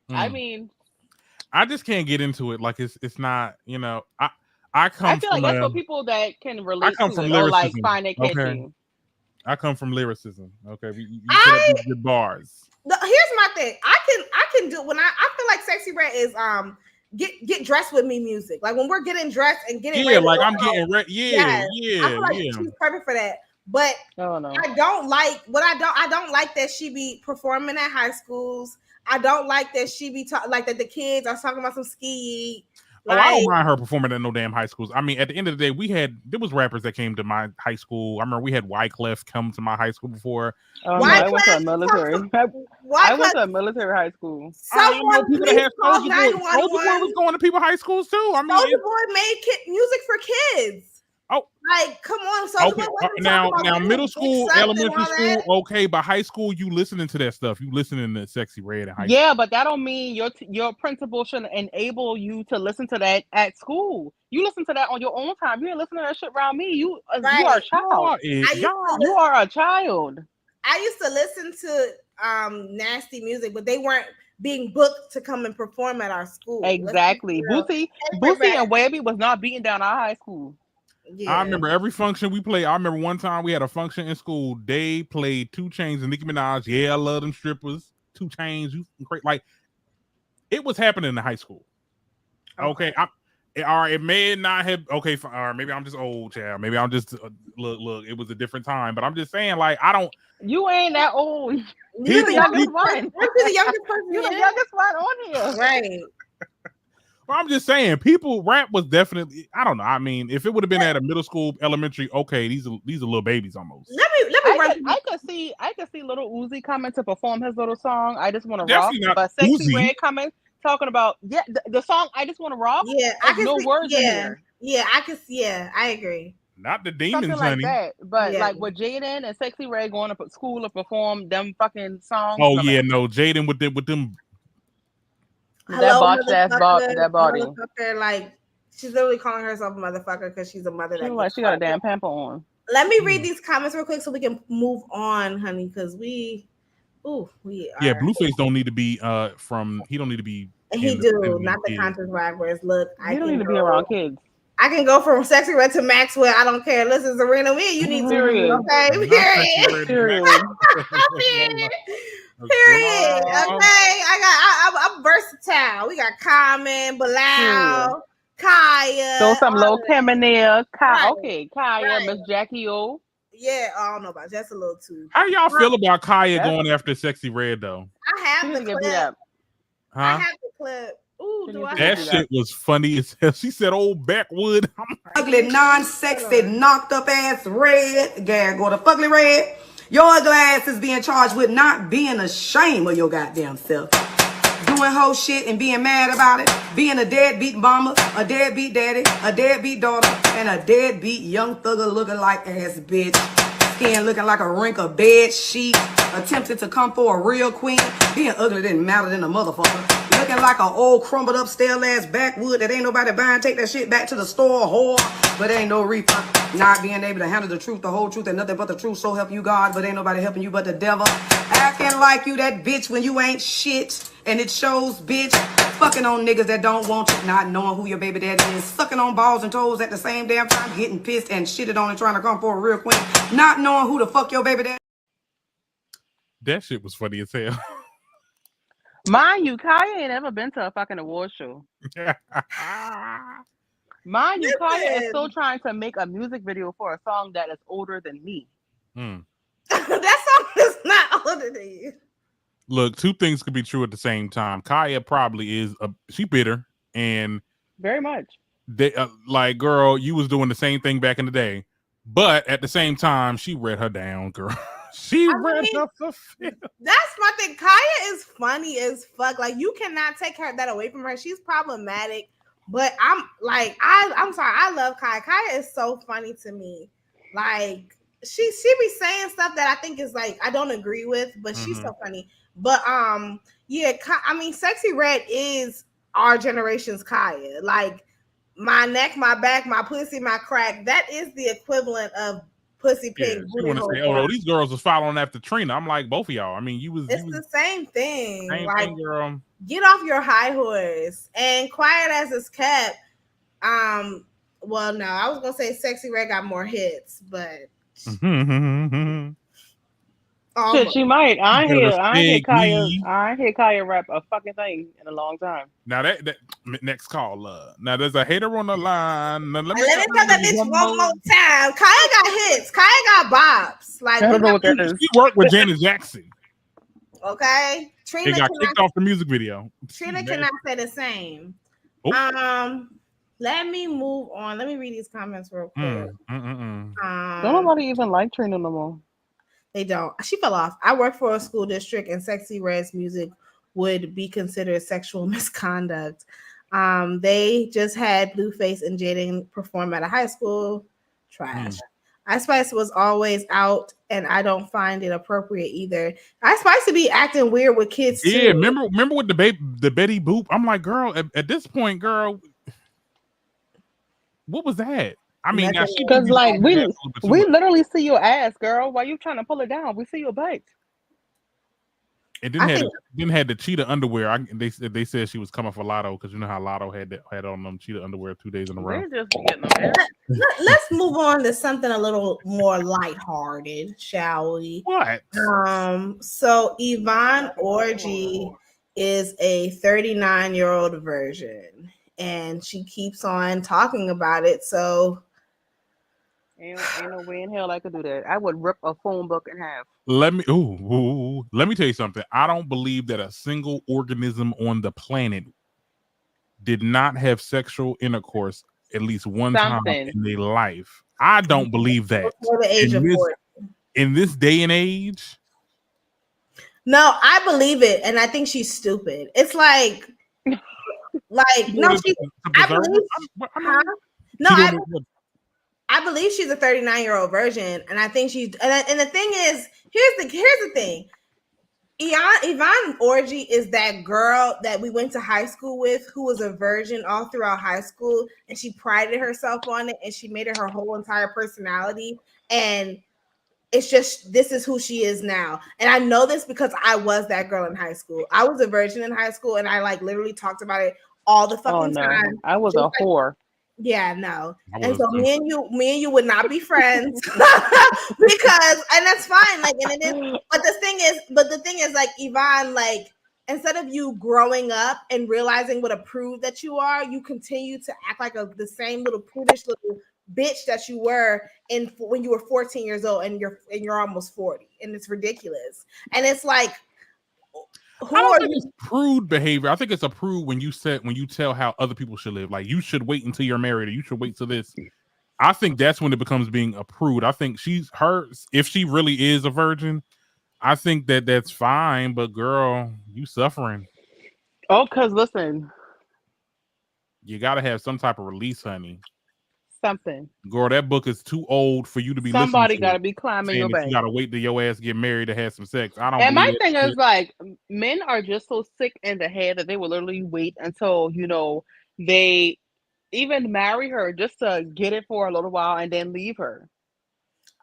I mean, I just can't get into it. Like it's not, I feel like that's what people that can relate to or like find it catchy. I come from lyricism. Okay, you put up these good bars. Here's my thing. I can do when I feel like Sexy Red is get dressed with me music. Like when we're getting dressed and getting ready like I'm getting ready. Yeah. I feel like she's perfect for that. But I don't like I don't like that she be performing at high schools. I don't like that she be like that the kids are talking about some ski. I don't mind her performing at no damn high schools. I mean, at the end of the day, there was rappers that came to my high school. I remember we had Wyclef come to my high school before. I went to a military. I went to a military high school. I know people that had Soulja Boy was going to people's high schools too. I mean, Soulja Boy made music for kids. Oh, like come on! Soulja Boy now middle school, elementary school, okay, but high school, you listening to that stuff. You listening to Sexy Red in high school. Yeah, but that don't mean your principal shouldn't enable you to listen to that at school. You listen to that on your own time. You ain't listening to that shit around me. You are a child. You are a child. I used to listen to nasty music, but they weren't being booked to come and perform at our school. Exactly. Boosie and Webby was not beating down our high school. Yeah. I remember every function we played. I remember one time we had a function in school. They played 2 Chainz and Nicki Minaj. Yeah, I love them strippers. 2 Chainz. You great. Like it was happening in the high school. Okay. All right. It may not have. Okay. Or maybe I'm just old, child. Maybe I'm just look. It was a different time. But I'm just saying, like, I don't. You ain't that old. You're the youngest one. You're the youngest person. You're the youngest one on here. Right. Well, I'm just saying, rap was definitely. I don't know. I mean, if it would have been at a middle school, elementary, okay, these are little babies almost. Let me. I could see Little Uzi coming to perform his little song. I just want to rock. But Sexy Red coming, talking about the song. I just want to rock. Yeah, I can no words in here. Yeah, I can. Yeah, I agree. Not the demons, something like honey. that. But like with Jaden and Sexy Red going to school to perform them fucking songs. Oh yeah, no, Jaden with them. That botched ass that body. Like she's literally calling herself a motherfucker because she's a mother. She got a damn pamper on. Let me read these comments real quick so we can move on, honey, because we are. Yeah, Blueface don't need to be he don't need to be. He do not the conscious rappers. Look, you don't need to be around kids. I can go from Sexy Red to Maxwell. I don't care. Listen, Serena, you need to okay. Period. Period. Okay. I'm versatile. We got Carmen, Bilal, Kaya. So some low Kim in there. Okay, Kaya, Miss Jackie O. Yeah, I don't know about that's a little too. How y'all feel about Kaya going after Sexy Red though? I have the clip. I have the clip. Ooh, that shit was funny as hell. She said, "Old backwood." Ugly, non-sexy, knocked up ass red. Gary go to fugly red. Your ugly ass is being charged with not being ashamed of your goddamn self. Doing whole shit and being mad about it. Being a deadbeat mama, a deadbeat daddy, a deadbeat daughter, and a deadbeat young thugger looking like ass bitch. Skin looking like a wrinkled bed sheet. Attempted to come for a real queen. Being ugly didn't matter than a motherfucker. Looking like an old crumbled up stale ass backwood that ain't nobody buying. Take that shit back to the store, whore. But ain't no refund. Not being able to handle the truth, the whole truth, and nothing but the truth. So help you God, but ain't nobody helping you but the devil. Acting like you that bitch when you ain't shit. And it shows, bitch. Fucking on niggas that don't want you. Not knowing who your baby daddy is. Sucking on balls and toes at the same damn time. Getting pissed and shitted on and trying to come for a real queen. Not knowing who the fuck your baby daddy. That shit was funny as hell. Mind you, Kaya ain't ever been to a fucking award show. Mind you, Kaya is still trying to make a music video for a song that is older than me. That song is not older than you. Look, 2 things could be true at the same time. Kaya probably is she bitter and very much. They like, girl, you was doing the same thing back in the day, but at the same time, she read her down, girl. She read her for film. That's my thing. Kaya is funny as fuck. Like you cannot take that away from her. She's problematic, but I'm sorry. I love Kaya. Kaya is so funny to me. Like she be saying stuff that I think is like I don't agree with, but she's so funny. But yeah, I mean, Sexy Red is our generation's Kaya. Like my neck, my back, my pussy, my crack. That is the equivalent of pussy pig. Yeah, you want to say, oh, these girls was following after Trina. I'm like, both of y'all. I mean, it's the same thing. Same like, thing, girl. Get off your high horse and quiet as it's kept. Well, no, I was gonna say Sexy Red got more hits, but shit, she might. I ain't hear Kaya rap a fucking thing in a long time. Now that next call, now there's a hater on the line. Now, let me tell that bitch one more time. Kaya got hits. Kaya got bops. Like I don't know what that is. She worked with Janet Jackson. Okay, Trina got kicked off the music video. Trina cannot say the same. Let me move on. Let me read these comments real quick. Don't nobody even like Trina no more. They don't. She fell off. I work for a school district, and Sexy Red's music would be considered sexual misconduct. They just had Blueface and Jaden perform at a high school. Trash. Ice Spice was always out, and I don't find it appropriate either. Ice Spice to be acting weird with kids too. Yeah, remember with the Betty Boop? I'm like, girl, at this point, girl, what was that? I mean, because like we literally see your ass, girl. Why you trying to pull it down? We see your butt. It didn't have the cheetah underwear. They said she was coming for Lotto because you know how Lotto had on them cheetah underwear 2 days in a row. Let's move on to something a little more lighthearted, shall we? What? So YVONNE Orji is a 39-year-old virgin, and she keeps on talking about it. So ain't no way in hell I could do that. I would rip a phone book in half. Let me tell you something. I don't believe that a single organism on the planet did not have sexual intercourse at least one time in their life. I don't believe that. Before the age of 40. In this day and age. No, I believe it, and I think she's stupid. It's like no, I believe she's a 39-year-old virgin, and I think she's and the thing is, here's the thing. YVONNE Orji is that girl that we went to high school with who was a virgin all throughout high school, and she prided herself on it, and she made it her whole entire personality. And it's just, this is who she is now. And I know this because I was that girl in high school. I was a virgin in high school, and I like literally talked about it all the fucking time. I was a whore. Yeah, no. And so me and you would not be friends because, and that's fine. Like, and it is, but the thing is like YVONNE, like, instead of you growing up and realizing what a prude that you are, you continue to act like the same little prudish little bitch that you were when you were 14 years old, and you're almost 40, and it's ridiculous. And it's like, I don't think it's prude behavior. I think it's a prude when you tell how other people should live. Like, you should wait until you're married, or you should wait till this. I think that's when it becomes being a prude. I think if she really is a virgin, I think that's fine. But girl, you suffering. Oh, because listen, you got to have some type of release, honey. Something. Girl, that book is too old for you to be somebody got to be climbing your back. You got to wait till your ass get married to have some sex. I don't. And my thing is, like, men are just so sick in the head that they will literally wait until they even marry her just to get it for a little while and then leave her.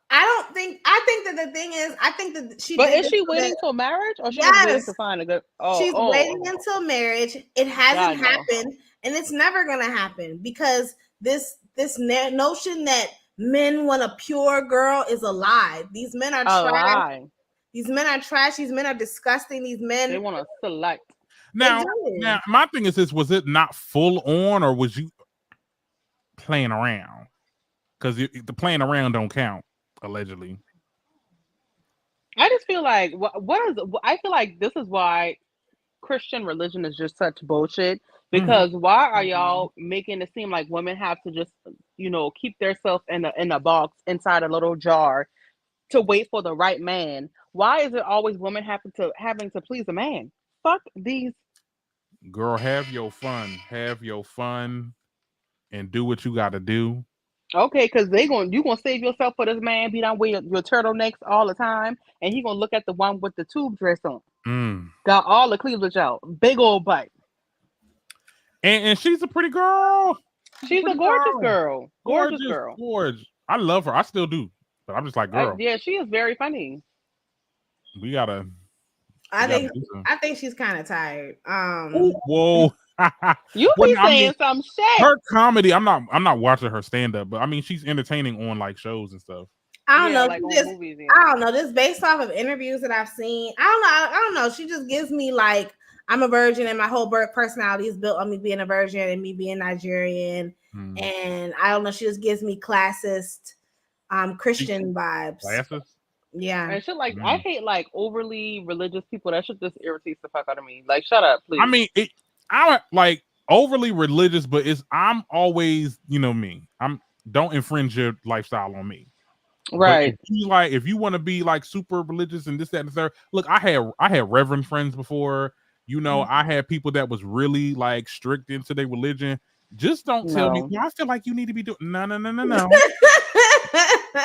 I think that the thing is, I think that she. But is she waiting till marriage, or she's waiting to find a good? She's waiting until marriage. It hasn't happened, and it's never gonna happen because this notion that men want a pure girl is a lie. These men are trash. These men are trash. These men are disgusting. These men, they want to select. Now, my thing is this: was it not full on, or was you playing around? Because the playing around don't count, allegedly. I just feel like I feel like this is why Christian religion is just such bullshit. Because why are y'all making it seem like women have to just, keep themselves in a box inside a little jar to wait for the right man? Why is it always women having to please a man? Fuck these. Girl, have your fun, and do what you got to do. Okay, because you gonna save yourself for this man. Be down with your turtlenecks all the time, and he gonna look at the one with the tube dress on. Got all the cleavage out, big old butt. And she's a pretty girl. She's a gorgeous girl. Gorgeous girl. Gorgeous. I love her. I still do. But I'm just like, girl. Yeah, she is very funny. We gotta. I think she's kind of tired. Whoa. You be saying some shit. Her comedy. I'm not watching her stand up, but I mean, she's entertaining on like shows and stuff. I don't know. Like movies, I don't know. Just based off of interviews that I've seen, I don't know. She just gives me like, I'm a virgin, and my whole personality is built on me being a virgin and me being Nigerian. And I don't know. She just gives me classist, Christian vibes. Classist? Yeah. And shit like I hate like overly religious people. That shit just irritates the fuck out of me. Like, shut up, please. I mean, I like overly religious, but I'm always, me. I'm don't infringe your lifestyle on me. Right. But if you want to be like super religious and this, that, and the third, look, I had reverend friends before. I had people that was really like strict into their religion. Just don't tell me. Well, I feel like you need to be doing. No.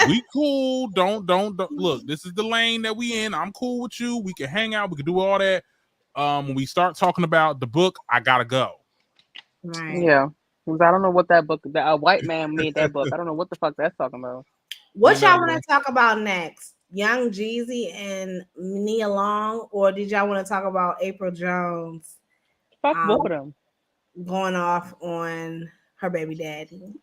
We cool. Don't. Look, this is the lane that we in. I'm cool with you. We can hang out. We can do all that. When we start talking about the book, I gotta go. Right. Yeah. Because I don't know what that book. A white man made that book. I don't know what the fuck that's talking about. What y'all want to talk about next? Young Jeezy and Nia Long, or did y'all want to talk about April Jones? Fuck both of them. Going off on her baby daddy.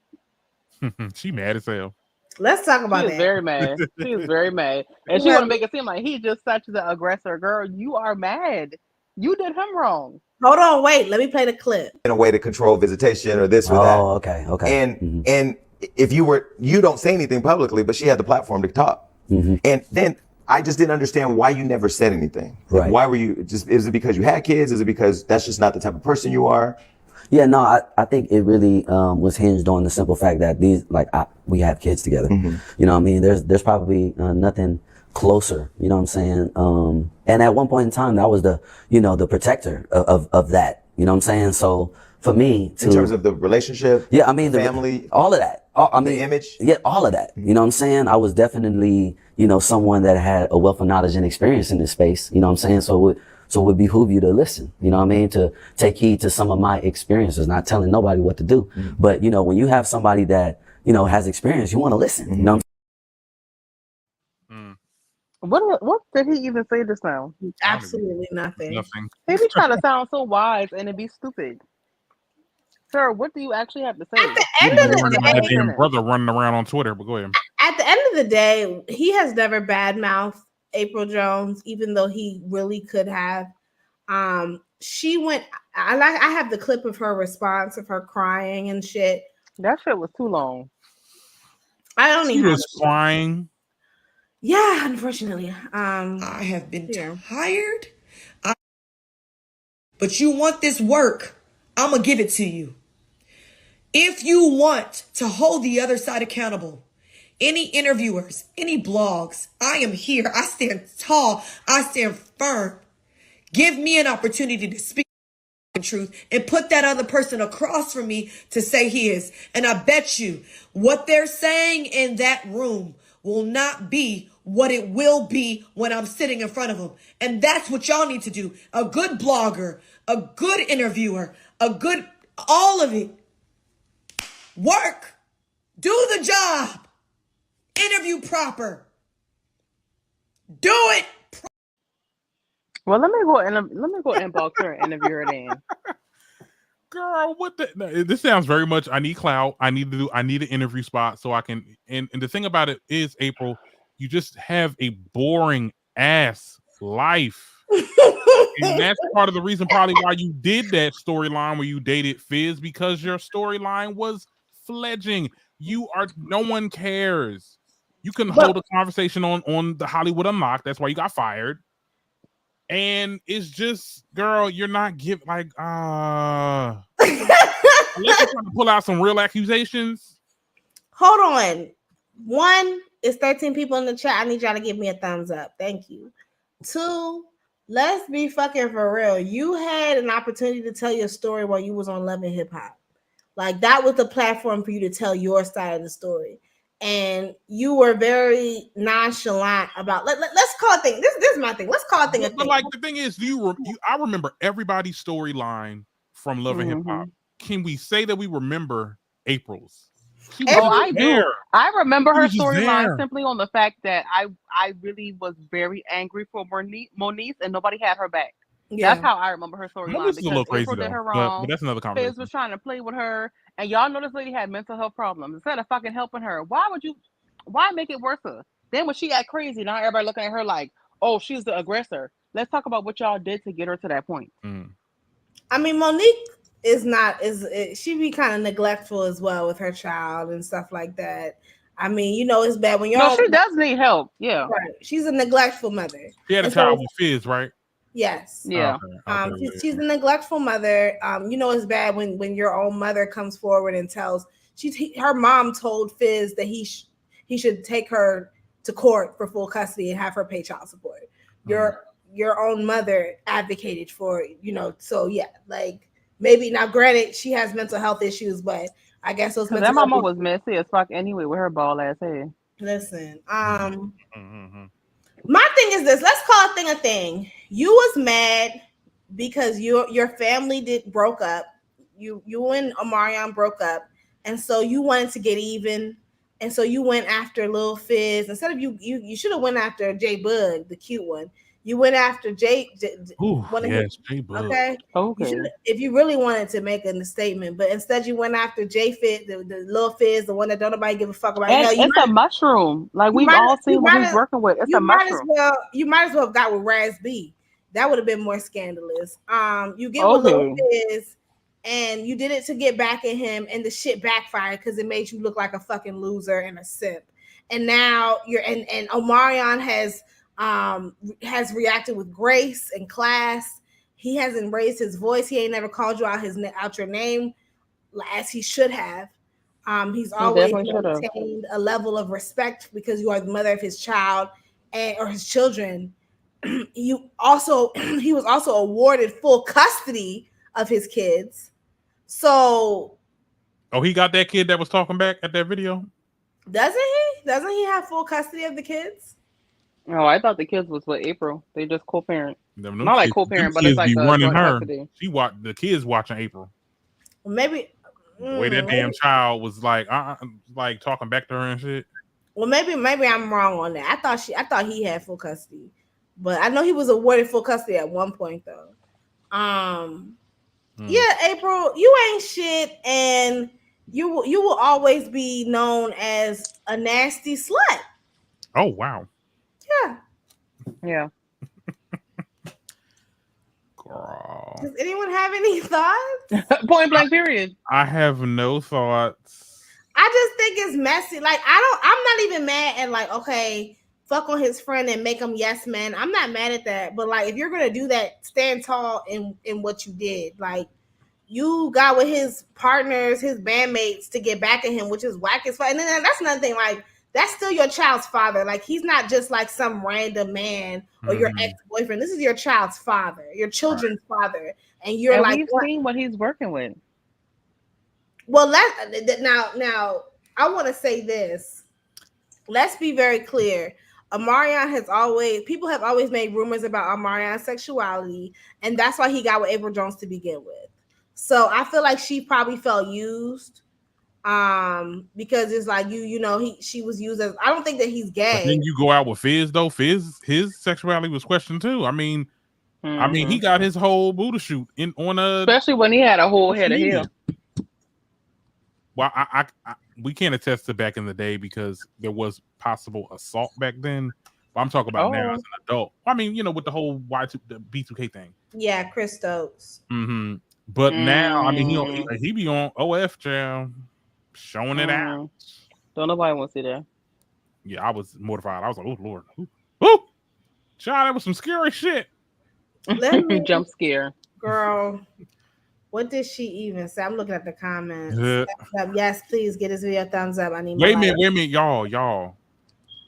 She mad as hell. Let's talk about that. She is very mad. She is very mad. And she want to make it seem like he just such the aggressor. Girl, you are mad. You did him wrong. Hold on, wait. Let me play the clip. In a way to control visitation or this or that. Oh, okay. And if you don't say anything publicly, but she had the platform to talk. And then I just didn't understand why you never said anything. Right. Why were you is it because you had kids? Is it because that's just not the type of person you are? Yeah, no, I think it really was hinged on the simple fact that we have kids together. You know what I mean? There's probably nothing closer, you know what I'm saying? And at one point in time, that was the protector of that, you know what I'm saying? So for me in terms of the relationship, yeah, I mean, family, all of that. The image. Yeah, all of that. You know what I'm saying? I was definitely, someone that had a wealth of knowledge and experience in this space, you know what I'm saying? So it would behoove you to listen, you know what I mean? To take heed to some of my experiences, not telling nobody what to do. But, when you have somebody that, has experience, you want to listen, you know what I'm saying? What did he even say just now? Absolutely nothing. He be trying to sound so wise and it be stupid. Sir, what do you actually have to say? At the end of the day, brother running around on Twitter, but go ahead. At the end of the day, he has never badmouthed April Jones, even though he really could have. She went. I have the clip of her response of her crying and shit. That shit was too long. I only she was crying. Yeah, unfortunately. I have been tired. But you want this work, I'm going to give it to you. If you want to hold the other side accountable, any interviewers, any blogs, I am here. I stand tall. I stand firm. Give me an opportunity to speak the truth and put that other person across from me to say his. And I bet you what they're saying in that room will not be what it will be when I'm sitting in front of them. And that's what y'all need to do. A good blogger, a good interviewer, all of it. Work. Do the job. Interview proper. Do it. Well, let me go inbox her and interview her then. Girl, what the? No, this sounds very much. I need clout. I need an interview spot so I can. And the thing about it is, April, you just have a boring ass life. And that's part of the reason probably why you did that storyline where you dated Fizz, because your storyline was fledging. No one cares. You can hold a conversation on the Hollywood Unlocked. That's why you got fired. And it's just, girl, you're not giving unless you're trying to pull out some real accusations. Hold on. 1, it's 13 people in the chat. I need y'all to give me a thumbs up. Thank you. 2, let's be fucking for real. You had an opportunity to tell your story while you was on Love and Hip Hop. Like, that was the platform for you to tell your side of the story. And you were very nonchalant about. Let's call it thing. This is my thing. Let's call it thing. But like the thing is, I remember everybody's storyline from Love and Hip Hop. Can we say that we remember April's? I do. I remember her storyline simply on the fact that I really was very angry for Moniece and nobody had her back. Yeah. That's how I remember her storyline. Because a little crazy, April did her wrong. But that's another conversation. Fizz was trying to play with her, and y'all know this lady had mental health problems. Instead of fucking helping her, why make it worse? Then when she got crazy, now everybody looking at her like, oh, she's the aggressor. Let's talk about what y'all did to get her to that point. I mean, Monique she be kind of neglectful as well with her child and stuff like that. I mean, it's bad when y'all. No, she does need help. Yeah, right. She's a neglectful mother. She had a child with Fizz, right? Yes. Yeah. She's a neglectful mother. You know, it's bad when your own mother comes forward and tells her mom told Fizz that he should take her to court for full custody and have her pay child support. Your own mother advocated for it, you know. So yeah, like maybe now. Granted, she has mental health issues, but I guess those mental that mama health was messy as fuck anyway with her bald ass head. Listen, my thing is this. Let's call a thing a thing. You was mad because your family broke up. You and Omarion broke up, and so you wanted to get even, and so you went after Lil Fizz instead of you should have went after J Bug, the cute one. You went after J Bug. Okay. If you really wanted to make a statement, but instead you went after J Fit, the Lil Fizz, the one that don't nobody give a fuck about. And it's a mushroom. Like we've all seen what he's working with. It's a mushroom. You might as well have got with Raz B. That would have been more scandalous. You get with Lil Fizz, and you did it to get back at him, and the shit backfired because it made you look like a fucking loser and a simp. And now and Omarion has reacted with grace and class. He hasn't raised his voice. He ain't never called you out your name as he should have. He's always maintained a level of respect because you are the mother of his child or his children. He was also awarded full custody of his kids. So, he got that kid that was talking back at that video. Doesn't he? Doesn't he have full custody of the kids? Oh, I thought the kids was with April. They just co-parent. Not like co-parent, but it's like a running her. The kids watching April. Well, maybe the way that damn child was like talking back to her and shit. Well, maybe I'm wrong on that. I thought he had full custody, but I know he was awarded full custody at one point though. Yeah, April, you ain't shit, and you will always be known as a nasty slut. Oh wow. Yeah. Girl. Does anyone have any thoughts? Point blank period. I have no thoughts. I just think it's messy. Like I'm not even mad at like, okay, fuck on his friend and make him yes man. I'm not mad at that. But like if you're gonna do that, stand tall in what you did. Like you got with his partners, his bandmates to get back at him, which is whack as fuck. And then that's another thing, like that's still your child's father. Like he's not just like some random man or your ex-boyfriend. This is your child's father, your children's father. And you're like, we've seen what he's working with. Well, now I want to say this. Let's be very clear. People have always made rumors about Omarion's sexuality, and that's why he got with April Jones to begin with. So I feel like she probably felt used. Because it's like she was used as. I don't think that he's gay. But then you go out with Fizz though. Fizz, his sexuality was questioned too. I mean, he got his whole Buddha shoot especially when he had a whole head of hair. Well, we can't attest to back in the day because there was possible assault back then. But I'm talking about now as an adult. I mean, with the whole the B2K thing. Yeah, Chris Stokes. But now, I mean, he be on OF child. Showing it out. Don't nobody want to see that. Yeah, I was mortified. I was like, oh Lord. Ooh. Child, that was some scary shit. Jump scare. Girl. What did she even say? I'm looking at the comments. Yes, please get this video a thumbs up. I need Wait a minute, y'all.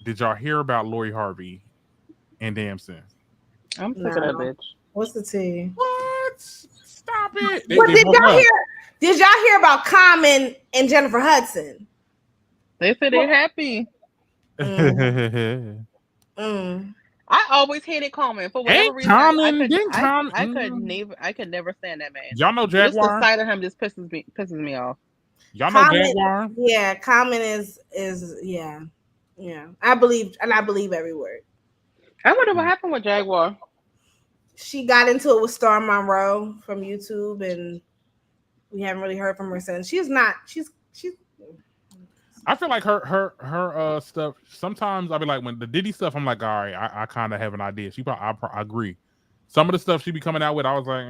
Did y'all hear about Lori Harvey and Damson? I'm sick of that bitch. What's the tea? What? Stop it. Did y'all hear about Common and Jennifer Hudson? They said they're happy. I always hated Common for whatever reason. I could never stand that man. Y'all know Jaguar? Just the sight of him just pisses me off. Y'all know Jaguar? Yeah, Common is yeah. I believe every word. I wonder what happened with Jaguar. She got into it with Star Monroe from YouTube, and we haven't really heard from her since. She's I feel like her stuff. Sometimes I'll be like, when the Diddy stuff, I'm like, all right, I kind of have an idea. I agree. Some of the stuff she be coming out with, I was like,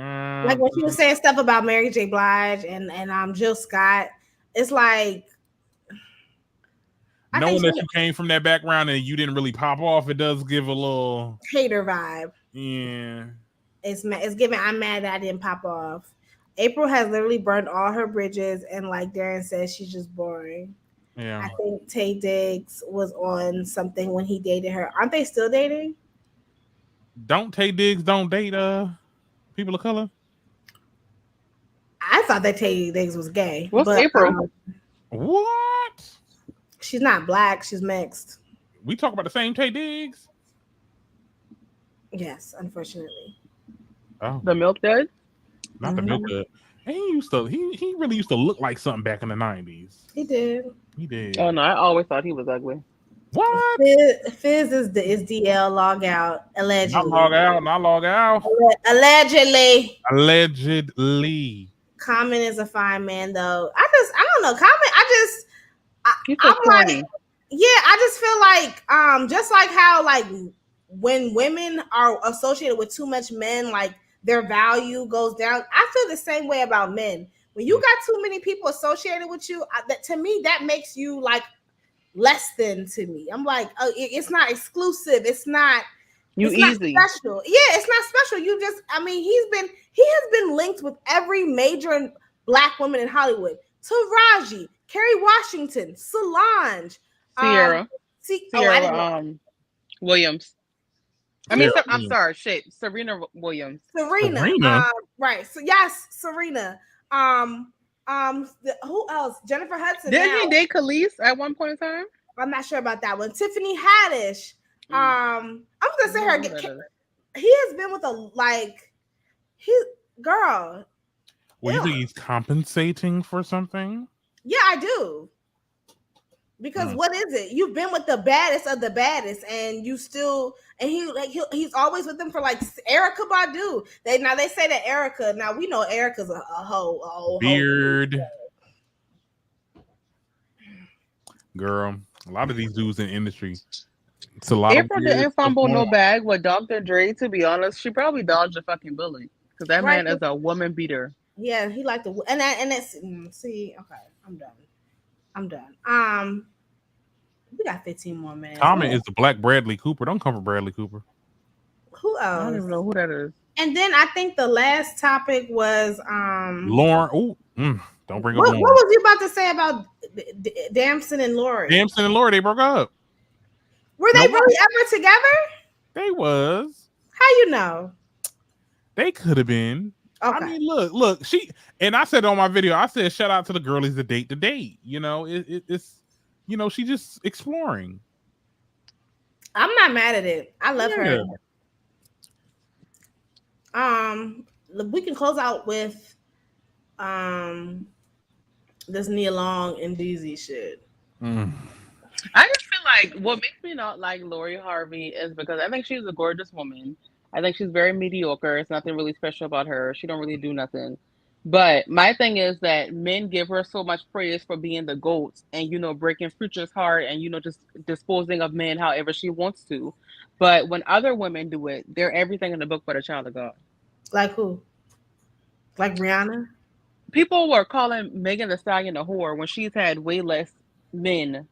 like when she was saying stuff about Mary J. Blige and Jill Scott. It's like knowing that you came from that background and you didn't really pop off, it does give a little hater vibe. Yeah. It's giving. I'm mad that I didn't pop off. April has literally burned all her bridges, and like Darren says, she's just boring. Yeah. I think Tay Diggs was on something when he dated her. Aren't they still dating? Don't Tay Diggs don't date people of color. I thought that Tay Diggs was gay. What's but, April? What? She's not black. She's mixed. We talk about the same Tay Diggs. Yes, unfortunately. Oh, The milk dud? not the milk dud. He really used to look like something back in the 90s. He did. He did. Oh no, I always thought he was ugly. What? Fizz is DL log out allegedly. Not log out. Allegedly. Allegedly. Common is a fine man though. I don't know. Common. He's so corny. I just feel like just like how like when women are associated with too much men, like their value goes down. I feel the same way about men. When you got too many people associated with you, that to me that makes you like less than to me. I'm like, it's not exclusive. It's not. It's easy. Not special. Yeah, it's not special. You just, I mean, he has been linked with every major black woman in Hollywood. Taraji, Kerry Washington, Solange, Sierra, Williams. I mean, Sierra. I'm sorry, Serena Williams. Serena. Right. So yes, Serena. Who else? Jennifer Hudson. Didn't he date Khalees at one point in time? I'm not sure about that one. Tiffany Haddish. I'm gonna say her. He has been with girl. Well, you think he's compensating for something? Yeah, I do. Because what is it? You've been with the baddest of the baddest, and you still, and he's always with them for like Erykah Badu. They say that Erykah. Now we know Erica's a hoe. Beard. Girl, a lot of these dudes in the industry. It's a lot. April didn't fumble no bag with Dr. Dre. To be honest, she probably dodged a fucking bullet because that man is a woman beater. Yeah, he liked to, and that's see. Okay, I'm done. We got 15 more minutes. Common is the Black Bradley Cooper. Don't come for Bradley Cooper. Who else? I don't even know who that is. And then I think the last topic was Lauren. Don't bring up what Lauren. was you about to say about Damson and Lori? Damson and Lori, they broke up. Were they really ever together? They was. How you know? They could have been. Okay. I mean, look. She and I said on my video. I said, shout out to the girlies that date the date. You know, it's she just exploring. I'm not mad at it. I love her. We can close out with this Nia Long and DZ shit. I just feel like what makes me not like Lori Harvey is because I think she's a gorgeous woman. I think she's very mediocre. It's nothing really special about her. She don't really do nothing. But my thing is that men give her so much praise for being the GOAT and, breaking Future's heart and, just disposing of men however she wants to. But when other women do it, they're everything in the book but a child of God. Like who? Like Rihanna? People were calling Megan Thee Stallion a whore when she's had way less men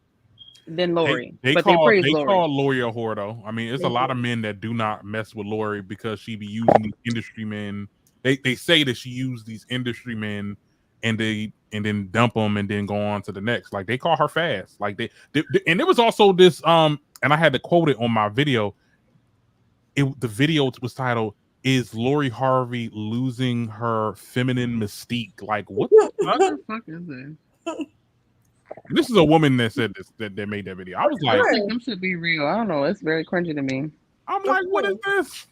than Lori. They call Lori a whore though. I mean, it's a lot of men that do not mess with Lori because she be using these industry men. They say that she used these industry men and then dump them and then go on to the next. Like they call her fast. Like they and there was also this and I had to quote it on my video. The video was titled "Is Lori Harvey losing her feminine mystique?" Like what the fuck is that? This is a woman that said this that made that video. I was like, them should be real. I don't know. It's very cringy to me. I'm like, what is this?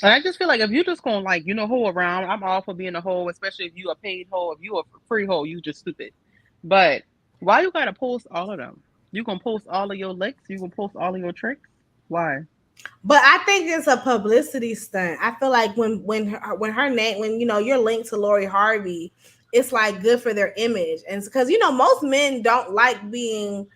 And I just feel like if you just gonna hoe around, I'm all for being a hoe, especially if you a paid hoe. If you a free hoe, you just stupid. But why you gotta post all of them? You gonna post all of your licks? You gonna post all of your tricks? Why? But I think it's a publicity stunt. I feel like when her name, you're linked to Lori Harvey, it's like good for their image. And because most men don't like being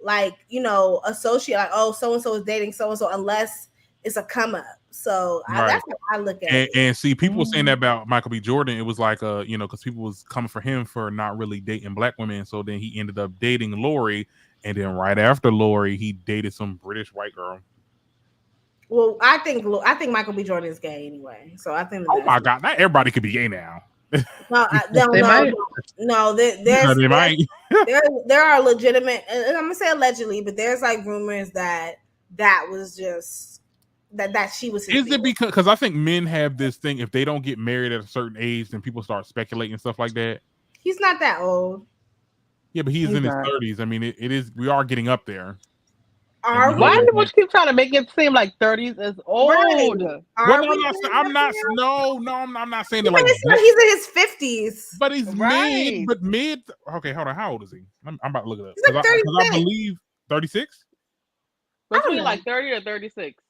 associated like, oh, so and so is dating so and so unless it's a come up. So that's how I look at it. And see, people were saying that about Michael B. Jordan. It was like because people was coming for him for not really dating black women. So then he ended up dating Lori, and then right after Lori, he dated some British white girl. Well, I think Michael B. Jordan is gay anyway. So I think. Oh my God, not everybody could be gay now. They might. No. No, they might. There are legitimate, and I'm gonna say allegedly, but there's like rumors that was just that she was. Is it because I think men have this thing, if they don't get married at a certain age, then people start speculating and stuff like that. He's not that old. Yeah, but he's in his 30s. I mean, it is. We are getting up there. Why do you keep trying to make it seem like 30s is old? Right. Well, I'm not saying that like he's in his 50s. But he's mid. Okay, hold on. How old is he? I'm about to look it up. He's like 36. I believe 36. Between like 30 or 36.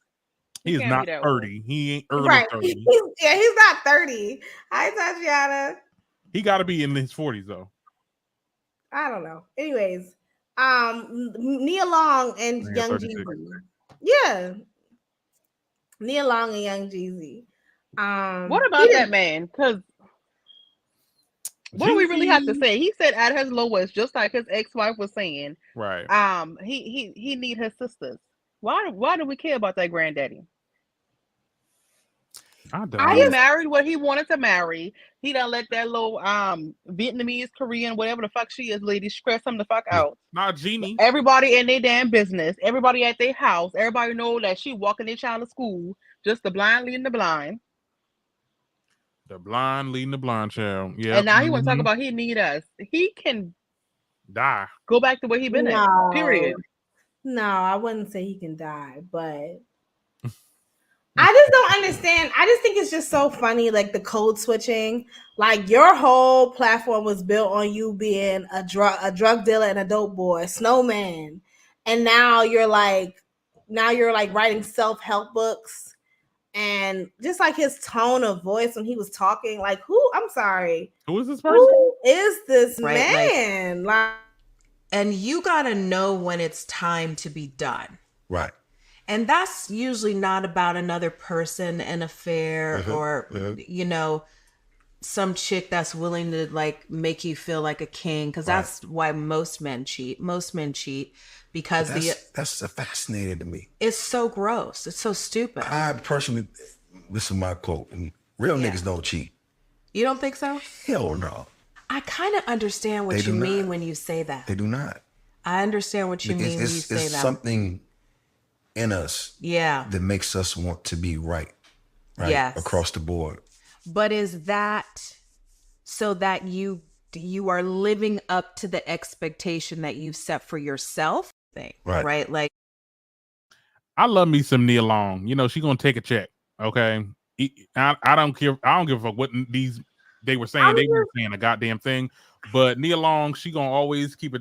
He is not 30. He ain't early 30. He's not 30. Hi, Tatiana. He got to be in his 40s though. I don't know. Anyways, Nia Long and Young Jeezy. Yeah. Nia Long and Young Jeezy. What about that man? Because what do we really have to say? He said at his lowest, just like his ex-wife was saying. Right. He need his sisters. Why do we care about that granddaddy? He married what he wanted to marry. He done let that little Vietnamese, Korean, whatever the fuck she is, lady, stress him the fuck out. Not Jeannie. Everybody in their damn business. Everybody at their house. Everybody know that she walking their child to school. Just the blind leading the blind. The blind leading the blind child. Yeah. And now he want to talk about he need us. He can die. Go back to where he been at. Period. No, I wouldn't say he can die, but I just don't understand. I just think it's just so funny, like the code switching. Like your whole platform was built on you being a drug dealer and a dope boy, snowman, and now you're like writing self-help books, and just like his tone of voice when he was talking, like I'm sorry, who is this person? Who is this man? And you gotta know when it's time to be done, right? And that's usually not about another person, an affair, or, you know, some chick that's willing to like make you feel like a king. Because that's why most men cheat. Most men cheat because that's fascinating to me. It's so gross. It's so stupid. I personally, this is my quote, and real niggas don't cheat. You don't think so? Hell no. I kind of understand what you mean when you say that. They do not. I understand what you mean when you say that. It's something in us that makes us want to be right across the board. But is that so that you are living up to the expectation that you've set for yourself right? Like, I love me some Nia Long. You know, she gonna take a check. Okay, I don't care. I don't give a fuck what they were saying. They were saying a goddamn thing. But Nia Long, she gonna always keep a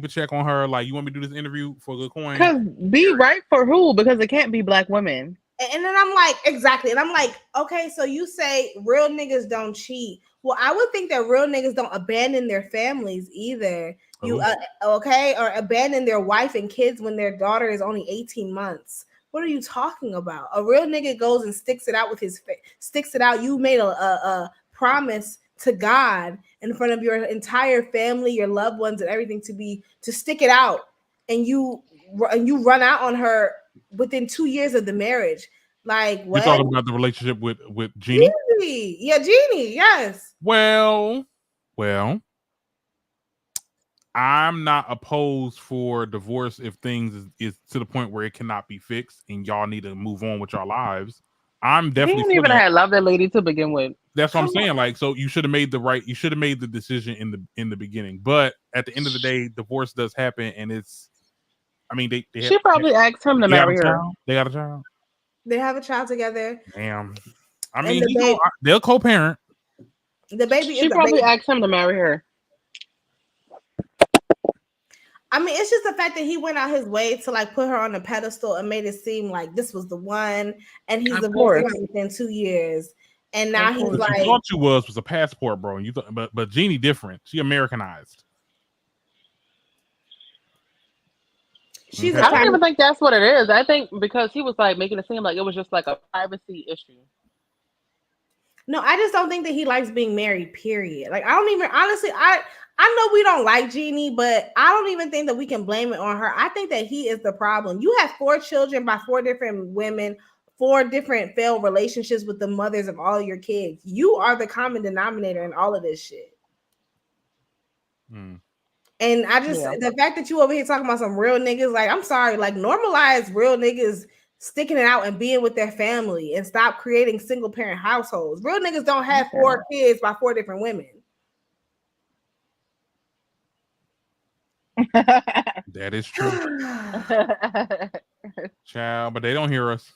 check on her. Like, you want me to do this interview for a good coin? Because be right for who? Because it can't be black women. And then I'm like, exactly. And I'm like, okay, so you say real niggas don't cheat. Well, I would think that real niggas don't abandon their families either. You or abandon their wife and kids when their daughter is only 18 months. What are you talking about? A real nigga goes and sticks it out with his sticks it out. You made a promise to God in front of your entire family, your loved ones, and everything to stick it out, and you run out on her within 2 years of the marriage. Like, what? You're talking about the relationship with Jeannie? Yeah, Jeannie. Yes. Well, I'm not opposed for divorce if things is to the point where it cannot be fixed and y'all need to move on with your lives. I'm definitely. He didn't even have love that lady to begin with. That's what I'm saying. Like, so you should have made the decision in the beginning. But at the end of the day, divorce does happen, and it's. I mean, she probably asked him to marry her. They got a child. They have a child together. Damn. I mean, they'll co-parent. The baby. She probably asked him to marry her. I mean, it's just the fact that he went out his way to like put her on a pedestal and made it seem like this was the one, and he's divorced within 2 years, and now he's like, you thought you was a passport, bro. And you thought, but Jeannie different. She Americanized. I don't even think that's what it is. I think because he was like making it seem like it was just like a privacy issue. No, I just don't think that he likes being married, period. Like, I don't even, honestly, I know we don't like Jeannie, but I don't even think that we can blame it on her. I think that he is the problem. You have 4 children by 4 different women, 4 different failed relationships with the mothers of all your kids. You are the common denominator in all of this shit. And I just the fact that you over here talking about some real niggas, like, I'm sorry, like, normalize real niggas sticking it out and being with their family and stop creating single parent households. Real niggas don't have 4 kids by 4 different women. That is true. Child, but they don't hear us.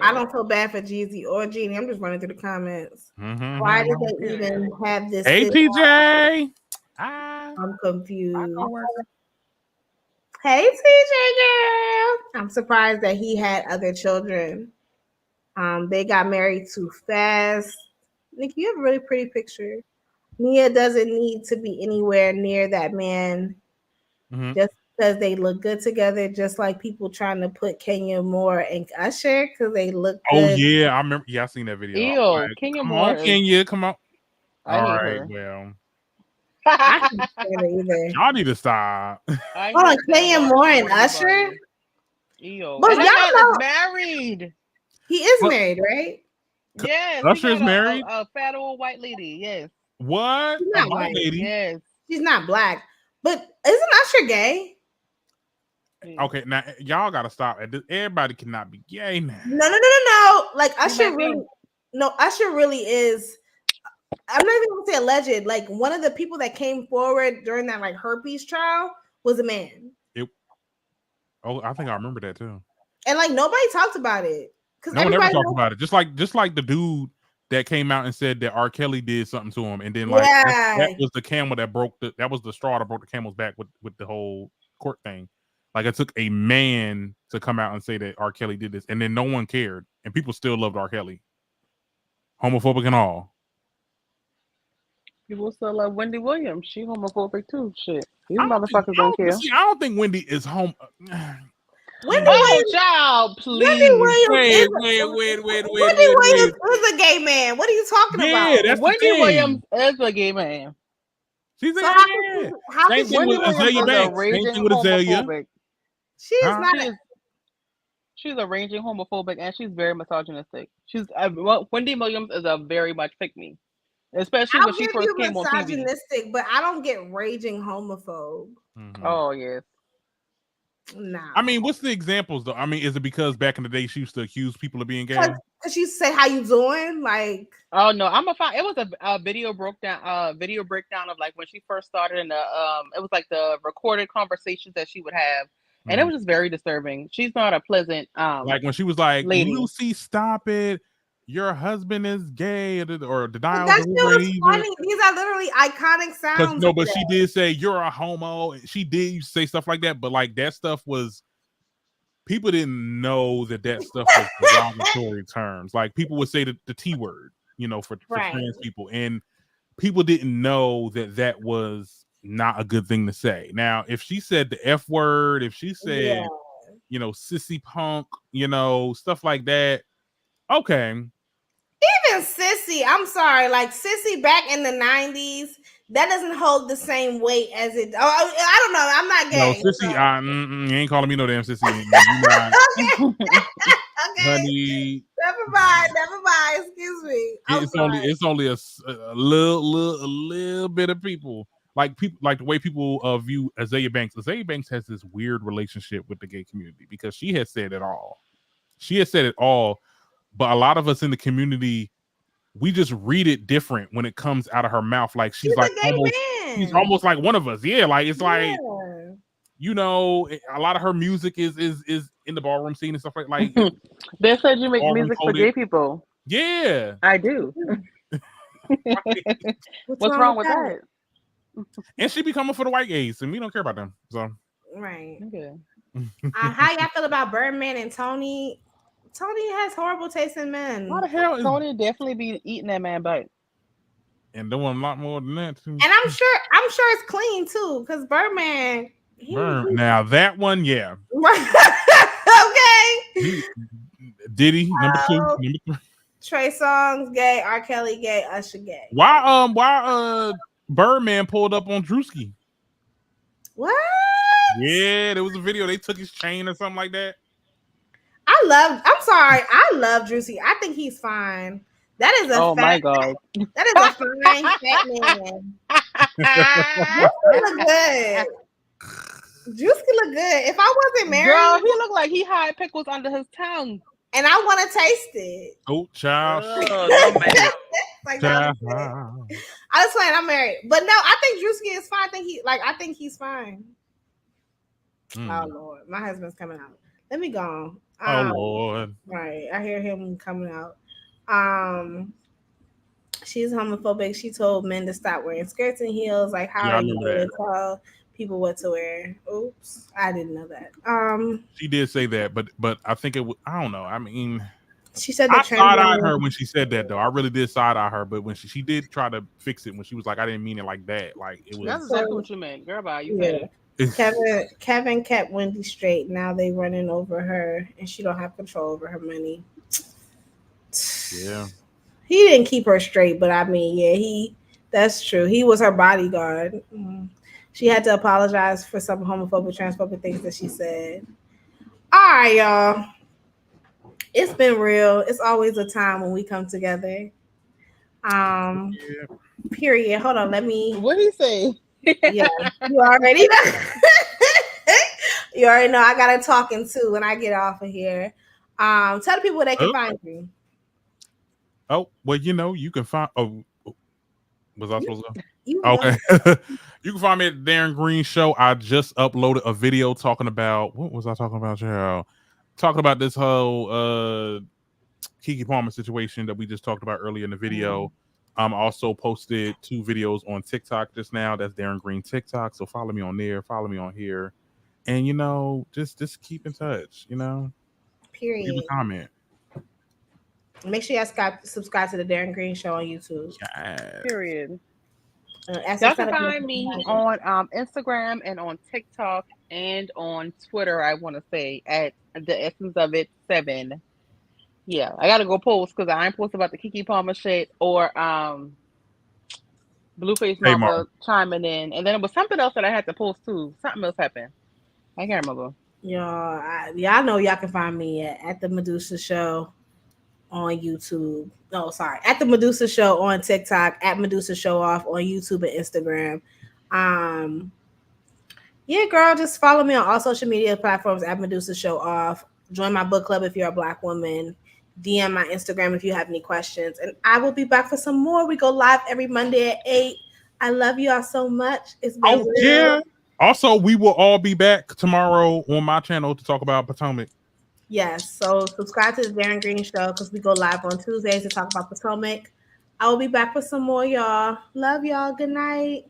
I don't feel bad for Jeezy or Jeannie. I'm just running through the comments. Why did they even have this? Hey, TJ. I'm confused. Hey, TJ girl. I'm surprised that he had other children. They got married too fast. Nick, you have a really pretty picture. Nia doesn't need to be anywhere near that man just because they look good together, just like people trying to put Kenya Moore and Usher because they look good. Oh, yeah. I remember. Yeah, I seen that video. Ew, like, Kenya come Moore. on, Kenya. Come on. I All hate right. her. Well. I can't stand it either. Y'all need to stop. Oh, Kenya Moore and Usher? Ew. But And y'all that know man is married. he is married, right? Yes. Usher's married? A fat old white lady. Yes. What? She's A not white white. lady? Yes. She's not black. But isn't Usher gay? Okay, now y'all gotta stop. Everybody cannot be gay now. No. Like Usher really is. I'm not even gonna say alleged. Like, one of the people that came forward during that like herpes trial was a man. I think I remember that too. And like nobody talked about it because No one ever talked about it. Just like the dude that came out and said that R. Kelly did something to him, and then like that was the camel that broke that was the straw that broke the camel's back with the whole court thing. Like, it took a man to come out and say that R. Kelly did this, and then no one cared, and people still loved R. Kelly, homophobic and all. People still love Wendy Williams. She homophobic too. Shit, these motherfuckers don't care. See, I don't think Wendy is home. Wendy Williams, child, please. Wendy Williams wait. Wendy Williams is a gay man. What are you talking about? That's Wendy Williams is a gay man. She's a So gay man. Same thing with Azalea Banks. Same thing with Azalea. She is not. She's a raging homophobic, and she's very misogynistic. Wendy Williams is a very much pick me, especially when she first came on TV. Misogynistic, but I don't get raging homophobe. Oh yes. Nah. I mean, what's the examples though? I mean, is it because back in the day she used to accuse people of being gay? Because she used to say, "How you doing?" Like, oh no, it was a video breakdown of like when she first started, and it was like the recorded conversations that she would have. And it was just very disturbing. She's not a pleasant like when she was like, lady. Lucy, stop it. Your husband is gay, or denial. That shit was funny. These are literally iconic sounds. No, but she did say you're a homo. She did say stuff like that, but like that stuff was, people didn't know that stuff was derogatory terms. Like, people would say the T word, for trans people, and people didn't know that was not a good thing to say. Now, if she said the F word, if she said, sissy punk, stuff like that, okay. Even sissy, I'm sorry, like sissy back in the 90s, that doesn't hold the same weight as it. I don't know. I'm not gay. No, sissy, you ain't calling me no damn sissy. Okay. Honey. Never mind. Excuse me. It's only a little bit of people. Like the way people view Azalea Banks. Azalea Banks has this weird relationship with the gay community because she has said it all. But a lot of us in the community, we just read it different when it comes out of her mouth. Like she's like she's almost like one of us. Yeah, like it's like a lot of her music is in the ballroom scene and stuff like. They said you make music for gay people. Yeah, I do. What's wrong with that? And she be coming for the white gays, and we don't care about them. So right. Okay. How y'all feel about Birdman and Tony? Tony has horrible taste in men. Why the hell is Tony definitely be eating that man butt? And doing a lot more than that too. And I'm sure it's clean too, because Birdman. Now that one, yeah. Okay. Diddy, number 2, number 3. Trey Songz gay, R. Kelly gay, Usher gay. Why Birdman pulled up on Drewski? What? Yeah, there was a video. They took his chain or something like that. I I love Juicy. I think he's fine. That is a my God. That is a fine fat man. Juicy look good. Juicy look good. If I wasn't married, girl, he looked like he hid pickles under his tongue. And I want to taste it. Oh, child. Like, child. I was playing. I'm married, but no, I think Juicy is fine. I think he's fine. Oh Lord, my husband's coming out. Let me go. Oh Lord. Right, I hear him coming out. She's homophobic. She told men to stop wearing skirts and heels. Like, how are you going to tell people what to wear? Oops, I didn't know that. She did say that, but I think it. I don't know. I mean, she said I side-eyed her when she said that, though. I really did side-eye her, but when she did try to fix it, when she was like, "I didn't mean it like that," like it was. That's exactly what you meant, girl. Bye. You Kevin kept Wendy straight. Now they running over her, and she don't have control over her money. Yeah. He didn't keep her straight, but I mean, yeah, that's true. He was her bodyguard. She had to apologize for some homophobic, transphobic things that she said. All right, y'all. It's been real. It's always a time when we come together. Period. Hold on. Let me. What did he say? Yeah, you already know. You already know. I got a talking to when I get off of here. Tell the people where they can find you. Oh, well, you can find. Oh, was I supposed to? Okay. You can find me at Darren Green Show. I just uploaded a video talking about what was I talking about, Cheryl? Talking about this whole Keke Palmer situation that we just talked about earlier in the video. Also posted 2 videos on TikTok just now. That's Darren Green TikTok. So follow me on there. Follow me on here, and just keep in touch. Period. Leave a comment. Make sure you subscribe to the Darren Green Show on YouTube. Yes. Period. Y'all can find me on Instagram and on TikTok and on Twitter. I want to say at the essence of it 7. Yeah, I gotta go post because I ain't post about the Keke Palmer shit or Blueface Mama chiming in, and then it was something else that I had to post too. Something else happened. I can't remember. Y'all know y'all can find me at the Medusa Show on YouTube. No, sorry, at the Medusa Show on TikTok, at Medusa Show Off on YouTube and Instagram. Yeah, girl, just follow me on all social media platforms at Medusa Show Off. Join my book club if you're a Black woman. DM my Instagram if you have any questions. And I will be back for some more. We go live every Monday at 8. I love y'all so much. It's been real. Yeah. Also, we will all be back tomorrow on my channel to talk about Potomac. Yes. So subscribe to the Darren Green Show because we go live on Tuesdays to talk about Potomac. I will be back for some more, y'all. Love y'all. Good night.